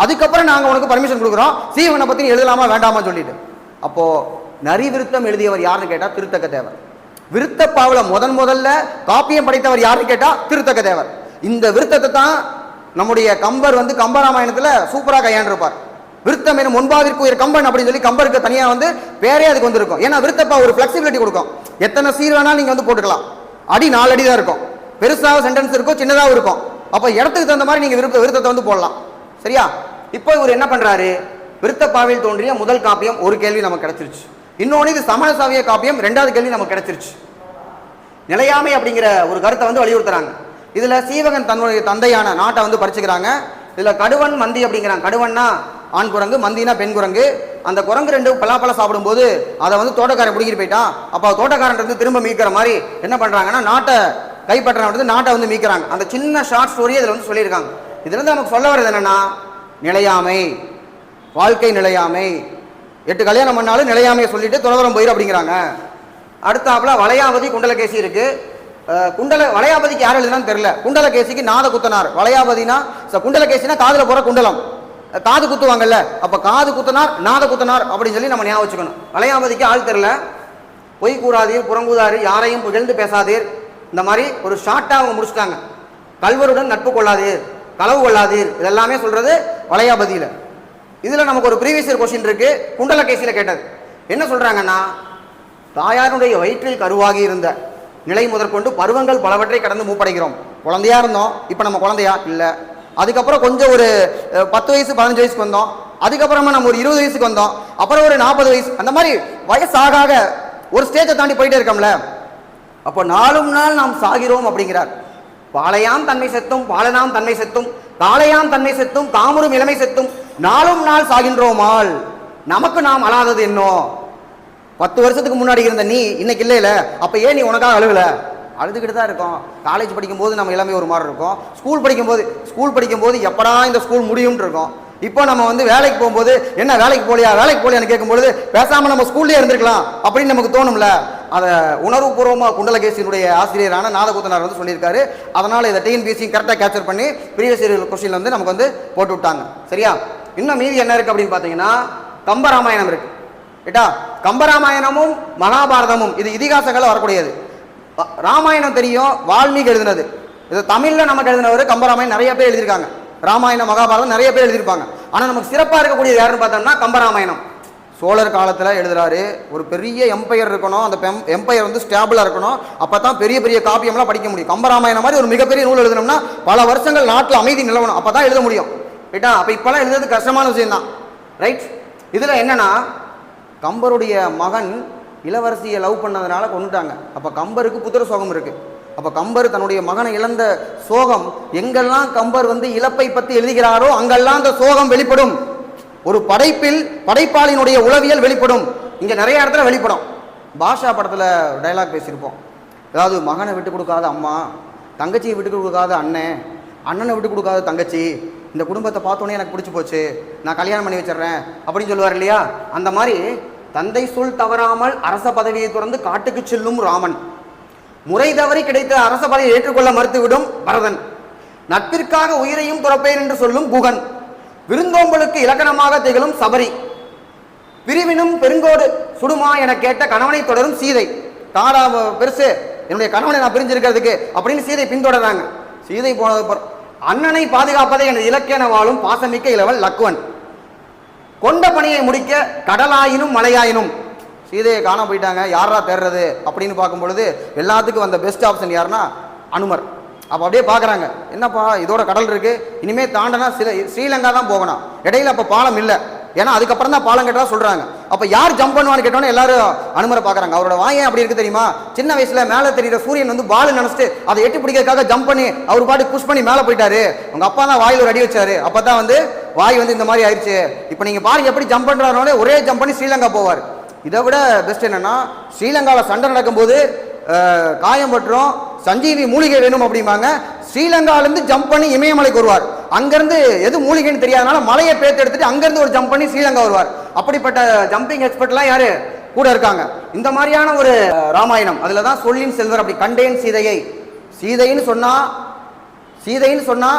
அதுக்கப்புறம் நாங்க உனக்கு பர்மிஷன் கொடுக்குறோம் சீவனை பத்தி நீ எழுதலாமா வேண்டாமா சொல்லிட்டு. அப்போ நரி விருத்தம் எழுதியவர் யாருன்னு கேட்டா திருத்தக்க தேவர். விருத்தப்பாவுல முதல்ல காப்பியம் படைத்தவர் யாருன்னு கேட்டா திருத்தக்க தேவர். இந்த விருத்தத்தை தான் நம்முடைய கம்பர் கம்பராமாயணத்துல சூப்பரா கையாண்டிருப்பார். விருத்தம் எனும் முன்பாவிற்கு உயர் கம்பன் அப்படின்னு சொல்லி கம்பருக்கு தனியா பேரே அதுக்கு வந்திருக்கும். ஏன்னா விருத்தப்பா ஒரு பிளெக்சிபிலிட்டி கொடுக்கும். எத்தனை சீர் வேணாலும் நீங்க போட்டுக்கலாம். அடி 4 அடி தான் இருக்கும், பெருசாக சென்டென்ஸ் இருக்கும், சின்னதாக இருக்கும். அப்ப இடத்துக்கு தகுந்த மாதிரி நீங்க விருத்தத்தை போடலாம். சரியா? இப்போ இவர் என்ன பண்றாரு, விருத்தப்பாவில் தோன்றிய முதல் காப்பியம் ஒரு கேள்வி நமக்கு கிடைச்சிருச்சு. இன்னொன்னு இது சமண சாவிய காப்பியம் 2வது கேள்வி நமக்கு கிடைச்சிருச்சு. நிலையாமை அப்படிங்கிற ஒரு கருத்தை வலியுறுத்துறாங்க. இதுல சீவகன் தன்னுடைய தந்தையான நாட்டை பறிச்சுக்கிறாங்க. இதுல கடுவன் மந்தி அப்படிங்கிறாங்க. கடுவன்னா ஆண் குரங்கு, மந்தினா பெண் குரங்கு. அந்த குரங்கு 2 பலாப்பழம் சாப்பிடும் போது அதை தோட்டக்காரன் பிடிக்கிட்டு போயிட்டான். அப்ப தோட்டக்காரன் திரும்ப மீட்கிற மாதிரி என்ன பண்றாங்கன்னா நாட்டை கைப்பற்ற நாட்டை மீட்கிறாங்க. அந்த சின்ன ஷார்ட் ஸ்டோரி இதுல சொல்லியிருக்காங்க. இதுல நமக்கு சொல்ல வர்றது என்னன்னா நிலையாமை, வாழ்க்கை நிலையாமை. 8 கல்யாணம் பண்ணாலும் நிலையாமையை சொல்லிட்டு துறவரம் போயிரு அப்படிங்கிறாங்க. அடுத்தாப்புல வளையாபதி குண்டலகேசி இருக்கு. வளையாபதிக்கு யார் எழுதுனான்னு தெரியல. குண்டலகேசிக்கு நாத குத்தனார். வளையாபதினா குண்டலகேசினா காதுல போற குண்டலம், காது குத்துவாங்கல்ல, அப்ப காது குத்தனார் நாத குத்தனார் அப்படின்னு சொல்லி நம்ம ஞாபகம் வச்சுக்கணும். வளையாபதிக்கு ஆள் தெரியல. பொய் கூறாதீர், புறங்கூதாரு, யாரையும் புகழ்ந்து பேசாதீர், இந்த மாதிரி ஒரு ஷார்ட்டா அவங்க முடிச்சுட்டாங்க. கல்வருடன் நட்பு கொள்ளாதீர், களவு கொள்ளாதீர், இதெல்லாமே சொல்றது வளையாபதியில. இதுல நமக்கு ஒரு ப்ரீவியஸ் இயர் கொஸ்டின் இருக்கு. குண்டலகேசியில கேட்டது என்ன சொல்றாங்கன்னா, தாயாருடைய வயிற்றில் கருவாகி இருந்த நிலை முதற்கொண்டு பருவங்கள் பலவற்றை கடந்து மூப்படைகிறோம். குழந்தையா இருந்தோம், இப்ப நம்ம குழந்தையா இல்ல. அதுக்கப்புறம் கொஞ்சம் ஒரு 10 வயசு 15 வயசுக்கு வந்தோம். அதுக்கப்புறமா நம்ம ஒரு 20 வயசுக்கு வந்தோம். அப்புறம் ஒரு 40 வயசு, அந்த மாதிரி வயசாக ஒரு ஸ்டேஜை தாண்டி போயிட்டே இருக்கோம்ல. அப்போ நாளும் நாள் நாம் சாகிறோம் அப்படிங்கிறார். பாலையாம் தன்மை செத்தும் பாலனாம் தன்மை செத்தும் காளையாம் தன்மை செத்தும் காமுறும் இளமை செத்தும் நாளும் நாள் சாகின்றோமால் நமக்கு நாம் அழாதது என்னோ. 10 வருஷத்துக்கு முன்னாடி இருந்த நீ இன்னைக்கு இல்லையில, அப்ப ஏன் நீ உனக்காக அழுகல? அழுதுகிட்டு தான் இருக்கும். காலேஜ் படிக்கும் போது நம்ம எல்லாமே ஒரு மாதிரி இருக்கும். ஸ்கூல் படிக்கும் போது எப்படா இந்த ஸ்கூல் முடியும்னு இருக்கும். இப்போ நம்ம வேலைக்கு போகும்போது என்ன வேலைக்கு போலியான்னு கேட்கும்போது பேசாம நம்ம ஸ்கூல்லே இருந்திருக்கலாம் அப்படின்னு நமக்கு தோணும்ல. அதை உணர்வுபூர்வமா குண்டலகேசியினுடைய ஆசிரியரான நாதகுத்தனார் சொல்லியிருக்காரு. அதனால இதை டிஎன்பிஎஸ்சி கரெக்டாக கேப்சர் பண்ணி ப்ரீவியஸ் இயர் கொஸ்டின்ல நமக்கு போட்டு விட்டாங்க. சரியா? இன்னும் மீதி என்ன இருக்கு அப்படின்னு பாத்தீங்கன்னா கம்பராமாயணம் இருக்கு. கேட்டா கம்பராமாயணமும் மகாபாரதமும் இது இதிகாசங்கள் வரக்கூடியது. ராமாயணம் தெரியும், வால்மீகி எழுதினது. இது தமிழ்ல நமக்கு எழுதினவர் கம்பராமாயணம் நிறைய பேர் எழுதியிருக்காங்க. ராமாயணம் மகாபாரதம் நிறைய பேர் எழுதியிருப்பாங்க. ஆனா நமக்கு சிறப்பா இருக்கக்கூடியது யாருன்னு பார்த்தோம்னா கம்பராமாயணம். சோழர் காலத்துல எழுதுறாரு. ஒரு பெரிய எம்பையர் இருக்கணும், அந்த எம்பையர் ஸ்டேபிளா இருக்கணும், அப்பதான் பெரிய பெரிய காப்பியம்லாம் படிக்க முடியும். கம்பராமாயணம் மாதிரி ஒரு மிகப்பெரிய நூல் எழுதணும்னா பல வருஷங்கள் நாட்டில் அமைதி நிலவணும், அப்பதான் எழுத முடியும். ரைட்டா? அப்ப இப்பெல்லாம் எழுதுறது கஷ்டமான விஷயம் தான். ரைட்? இதுல என்னன்னா கம்பருடைய மகன் இளவரசியை லவ் பண்ணதுனால கொண்டுட்டாங்க. அப்ப கம்பருக்கு புத்திர சோகம் இருக்கு. அப்ப கம்பர் தன்னுடைய மகனை இழந்த சோகம், எங்கெல்லாம் கம்பர் இழப்பை பத்தி எழுதுகிறாரோ அங்கெல்லாம் அந்த சோகம் வெளிப்படும். ஒரு படைப்பாளினுடைய உளவியல் வெளிப்படும். இங்க நிறைய இடத்துல வெளிப்படும். பாஷா படத்துல டயலாக் பேசியிருப்போம். அதாவது மகனை விட்டு கொடுக்காத அம்மா, தங்கச்சியை விட்டு கொடுக்காத அண்ணன், அண்ணனை விட்டு கொடுக்காத தங்கச்சி, இந்த குடும்பத்தை பார்த்தோன்னே எனக்கு பிடிச்சி போச்சு, நான் கல்யாணம் பண்ணி வச்சிடறேன் அப்படின்னு சொல்லுவார் இல்லையா? அந்த மாதிரி தந்தை சொல் தவறாமல் அரச பதவியை துறந்து காட்டுக்கு செல்லும் ராமன், முறை தவறி கிடைத்த அரச பதவியை ஏற்றுக்கொள்ள மறுத்துவிடும் பரதன், நட்பிற்காக உயிரையும் துறப்பேன் என்று சொல்லும் குகன், விருந்தோம்பலுக்கு இலக்கணமாக திகழும் சபரி, பிரிவினும் பெருங்கோடு சுடுமா என கேட்ட கணவனை தொடரும் சீதை. தாரா பெருசு, என்னுடைய கணவனை நான் பிரிஞ்சிருக்கிறதுக்கு அப்படின்னு சீதை பின்தொடர்றாங்க. சீதை போனது அண்ணனை பாதுகாப்பதை எனது இலக்கென வாழும் பாசமிக்க இளவல் லக்குவன், கொண்ட பணியை முடிக்க கடலாயினும் மலையாயினும். சீதையை காண போயிட்டாங்க, யாரா தேர்றது அப்படின்னு பார்க்கும் பொழுது எல்லாத்துக்கும் வந்த பெஸ்ட் ஆப்ஷன் யாருன்னா அனுமர். அப்போ அப்படியே பார்க்குறாங்க, என்னப்பா இதோட கடல் இருக்கு, இனிமேல் தாண்டனா ஸ்ரீலங்கா தான் போகணும், இடையில அப்போ பாலம் இல்லை, ஏன்னா அதுக்கப்புறம் தான் பாலம் கட்டதா சொல்றாங்க. அப்ப யார் ஜம்ப் பண்ணுவான்னு கேட்டோன்னு எல்லாரும் அனுமரை பாக்குறாங்க. அவரோட வாயை அப்படி இருக்கு தெரியுமா? சின்ன வயசுல மேல தெரியுற சூரியன் வந்து பால் நினைச்சிட்டு அதை எட்டி பிடிக்கிறதுக்காக ஜம்ப் பண்ணி அவர் பாட்டு புஷ் பண்ணி மேல போயிட்டாரு. உங்க அப்பா தான் வாயில் ஒரு அடி வச்சாரு. அப்பதான் வந்து வாய் வந்து இந்த மாதிரி ஆயிடுச்சு. இப்ப நீங்க பாருங்க எப்படி ஜம்ப் பண்றாரு, ஒரே ஜம்ப் பண்ணி ஸ்ரீலங்கா போவார். இதை விட பெஸ்ட் என்னன்னா, ஸ்ரீலங்காவில் சண்டை நடக்கும்போது காயம் பட்டுரும், சஞ்சீவி மூலிகை வேணும் அப்படிம்பாங்க. ஸ்ரீலங்காவிலேருந்து ஜம்ப் பண்ணி இமயமலைக்கு வருவார். அங்கேருந்து எது மூலிகைன்னு தெரியாதனால மலையை பேத்து எடுத்துட்டு அங்கேருந்து ஒரு ஜம்ப் பண்ணி ஸ்ரீலங்கா வருவார். அப்படிப்பட்ட ஜம்பிங் எக்ஸ்பர்ட்லாம் யாரு கூட இருக்காங்க. இந்த மாதிரியான ஒரு ராமாயணம். அதில் தான் சொல்லின் செல்வர் அப்படி கண்டேன் சீதையை. சீதைன்னு சொன்னா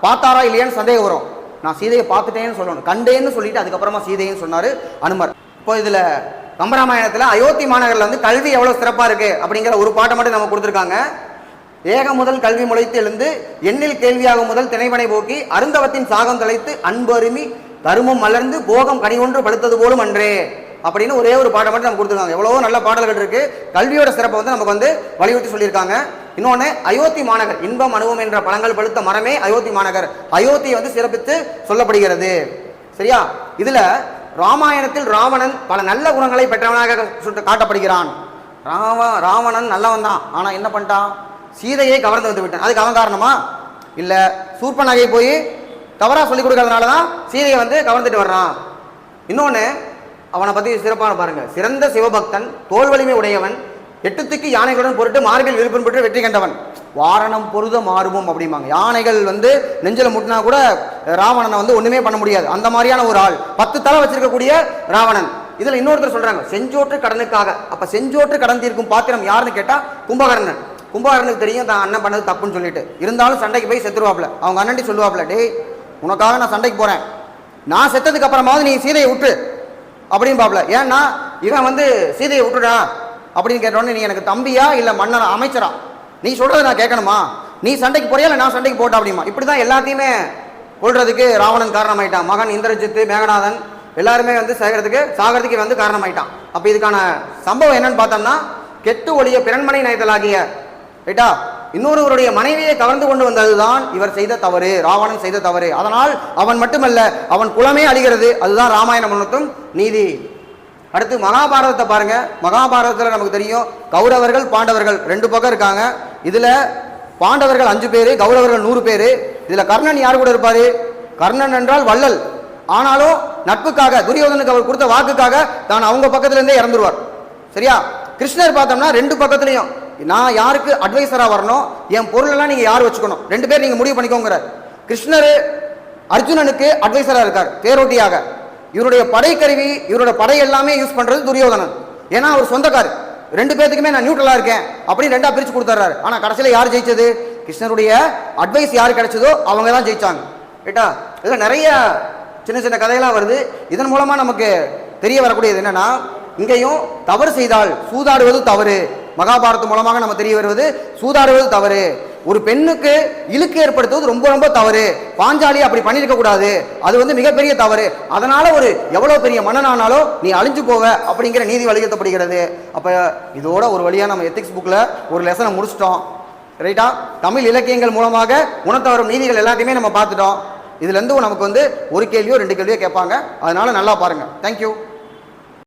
பார்த்தாரா இல்லையான்னு சந்தேகம் வரும். நான் சீதையை பார்த்துட்டேன்னு சொல்லணும். கண்டேன்னு சொல்லிட்டு அதுக்கப்புறமா சீதைன்னு சொன்னாரு அனுமர். இப்போ இதுல கம்பராமாயணத்தில் அயோத்தி மாநகரில் வந்து கல்வி எவ்வளவு சிறப்பா இருக்கு அப்படிங்கிற ஒரு பாட்டை மட்டும் நம்ம கொடுத்துருக்காங்க. ஏக முதல் கல்வி முளைத்து எழுந்து எண்ணில் கேள்வியாக முதல் திணைவனை போக்கி அருந்தவத்தின் சாகம் தலைத்து அன்பருமி தருமம் மலர்ந்து போகம் கனி ஒன்று படுத்தது போலும் அன்றே அப்படின்னு ஒரே ஒரு பாட்டை மட்டும் நம்ம கொடுத்துருக்காங்க. எவ்வளவோ நல்ல பாடல்கள் இருக்கு. கல்வியோட சிறப்பை வந்து நமக்கு வந்து வலியுறுத்தி சொல்லியிருக்காங்க. இன்னொன்னு அயோத்தி மாநகர் இன்பம் அனுபவம் என்ற பழங்கள் பழுத்த மரமே அயோத்தி மாநகர். அயோத்தியை வந்து சிறப்பித்து சொல்லப்படுகிறது. சரியா? இதுல ராமாயணத்தில் ராவணன் பல நல்ல குணங்களை பெற்றவனாக காட்டப்படுகிறான். ராவணன் நல்லவன் தான். ஆனா என்ன பண்ணிட்டான்? சீதையை கவர்ந்து வந்து விட்டான். அதுக்கு அவன் காரணமா? இல்ல சூர்பனகை போய் தவறா சொல்லிக் கொடுக்கறதுனாலதான் சீதையை வந்து கவர்ந்துட்டு வர்றான். இன்னொன்னு அவனை பத்தி சிறப்பான பாருங்க. சிறந்த சிவபக்தன், தோல் வலிமை உடையவன், எட்டுத்துக்கு யானைகளுடன் பொருட்டு மார்பில் விருப்பம் பெற்று வெற்றி கண்டவன், வாரணம் பொருத மாறுவோம் அப்படிம்பாங்க. யானைகள் வந்து நெஞ்சில முட்டினா கூட ராவணனை வந்து ஒண்ணுமே பண்ண முடியாது. அந்த மாதிரியான ஒரு ஆள். 10 தலை வச்சிருக்கக்கூடிய ராவணன். இதுல இன்னொருத்தர் சொல்றாங்க செஞ்சோற்று கடனுக்காக. அப்ப செஞ்சோற்று கடன் தீர்க்கும் பாத்திரம் யாருன்னு கேட்டா கும்பகர்ணன். கும்பகர்ணனுக்கு தெரியும் தான் அண்ணன் பண்ணது தப்புன்னு சொல்லிட்டு, இருந்தாலும் சண்டைக்கு போய் செத்துருவாப்ல. அவங்க அண்ணன்டி சொல்லுவாப்ல, டேய் உனக்காக நான் சண்டைக்கு போறேன், நான் செத்ததுக்கு அப்புறமாவது நீ சீதையை விட்டு அப்படின்னு பாப்ல. ஏன்னா இவன் வந்து சீதையை விட்டுடா அப்படின்னு கேட்டோடனே, நீ எனக்கு தம்பியா இல்ல மன்னரா அமைச்சரா, நீ சொல்றதை நான் கேட்கணுமா, நீ சண்டைக்கு போறியா இல்லை நான் சண்டைக்கு போட்டா அப்படிமா. இப்படிதான் எல்லாத்தையுமே கொள்றதுக்கு ராவணன் காரணமாயிட்டான். மகன் இந்திரஜித்து, மேகநாதன் எல்லாருமே வந்து சாகிறதுக்கு வந்து காரணமாயிட்டான். அப்ப இதுக்கான சம்பவம் என்னன்னு பார்த்தோம்னா, கெட்டு ஒளிய பிறன்மனை நயத்தலாகிய ரைட்டா இன்னொருவருடைய மனைவியை கவர்ந்து கொண்டு வந்ததுதான் இவர் செய்த தவறு, ராவணன் செய்த தவறு. அதனால் அவன் மட்டுமல்ல அவன் குலமே அழிகிறது. அதுதான் ராமாயணம் உணர்த்தும் நீதி. அடுத்து மகாபாரதத்தை பாருங்க. மகாபாரதத்தில் நமக்கு தெரியும் கௌரவர்கள் பாண்டவர்கள் 2 பக்கம் இருக்காங்க. இதுல பாண்டவர்கள் 5 பேரு, கௌரவர்கள் 100 பேரு. இதுல கர்ணன் யார் கூட இருப்பாரு? கர்ணன் என்றால் வள்ளல். ஆனாலும் நட்புக்காக துரியோதனுக்கு அவர் கொடுத்த வாக்குக்காக தான் அவங்க பக்கத்துல இருந்தே இறந்துருவார். சரியா? கிருஷ்ணர் பார்த்தோம்னா 2 பக்கத்துலையும் நான் யாருக்கு அட்வைசரா வரணும், என் பொருளெல்லாம் நீங்க யார் வச்சுக்கணும், 2 பேர் நீங்க முடிவு பண்ணிக்கோங்கிற. கிருஷ்ணர் அர்ஜுனனுக்கு அட்வைசரா இருக்கார் தேரோட்டியாக. இவருடைய படைக்கருவி இவரோட படை எல்லாமே யூஸ் பண்றது துரியோதனன். ஏன்னா அவர் சொந்தக்காரு. 2 பேத்துக்குமே நான் நியூட்ரலா இருக்கேன் அப்படின்னு 2ஆ பிரிச்சு கொடுத்துறாரு. ஆனா கடைசியில யார் ஜெயிச்சது? கிருஷ்ணருடைய அட்வைஸ் யாரு கிடைச்சதோ அவங்க தான் ஜெயிச்சாங்க. ரைட்டா? இதுல நிறைய சின்ன சின்ன கதையெல்லாம் வருது. இதன் மூலமா நமக்கு தெரிய வரக்கூடியது என்னன்னா, இங்கேயும் தவறு செய்தால் சூதாடுவது தவறு. மகாபாரதம் மூலமாக நம்ம தெரிய வருவது சூதாடுவது தவறு. ஒரு பெண்ணுக்கு இழுக்கு ஏற்படுத்துவது ரொம்ப ரொம்ப தவறு. பாஞ்சாலி அப்படி பண்ணிருக்க கூடாது, அது வந்து மிகப்பெரிய தவறு. அதனால ஒரு எவ்வளவு பெரிய மன்னனானாலும் நீ அழிஞ்சு போவ அப்படிங்கிற நீதி வலியுறுத்தப்படுகிறது. அப்ப இதோட ஒரு வழியா நம்ம எத்திக்ஸ் புக்ல ஒரு லெசனை முடிச்சிட்டோம். ரைட்டா? தமிழ் இலக்கியங்கள் மூலமாக உணர்த்த வரும் நீதிகள் எல்லாத்தையுமே நம்ம பார்த்துட்டோம். இதுல இருந்து நமக்கு வந்து ஒரு கேள்வியோ 2 கேள்வியோ கேட்பாங்க. அதனால நல்லா பாருங்க. தேங்க்யூ.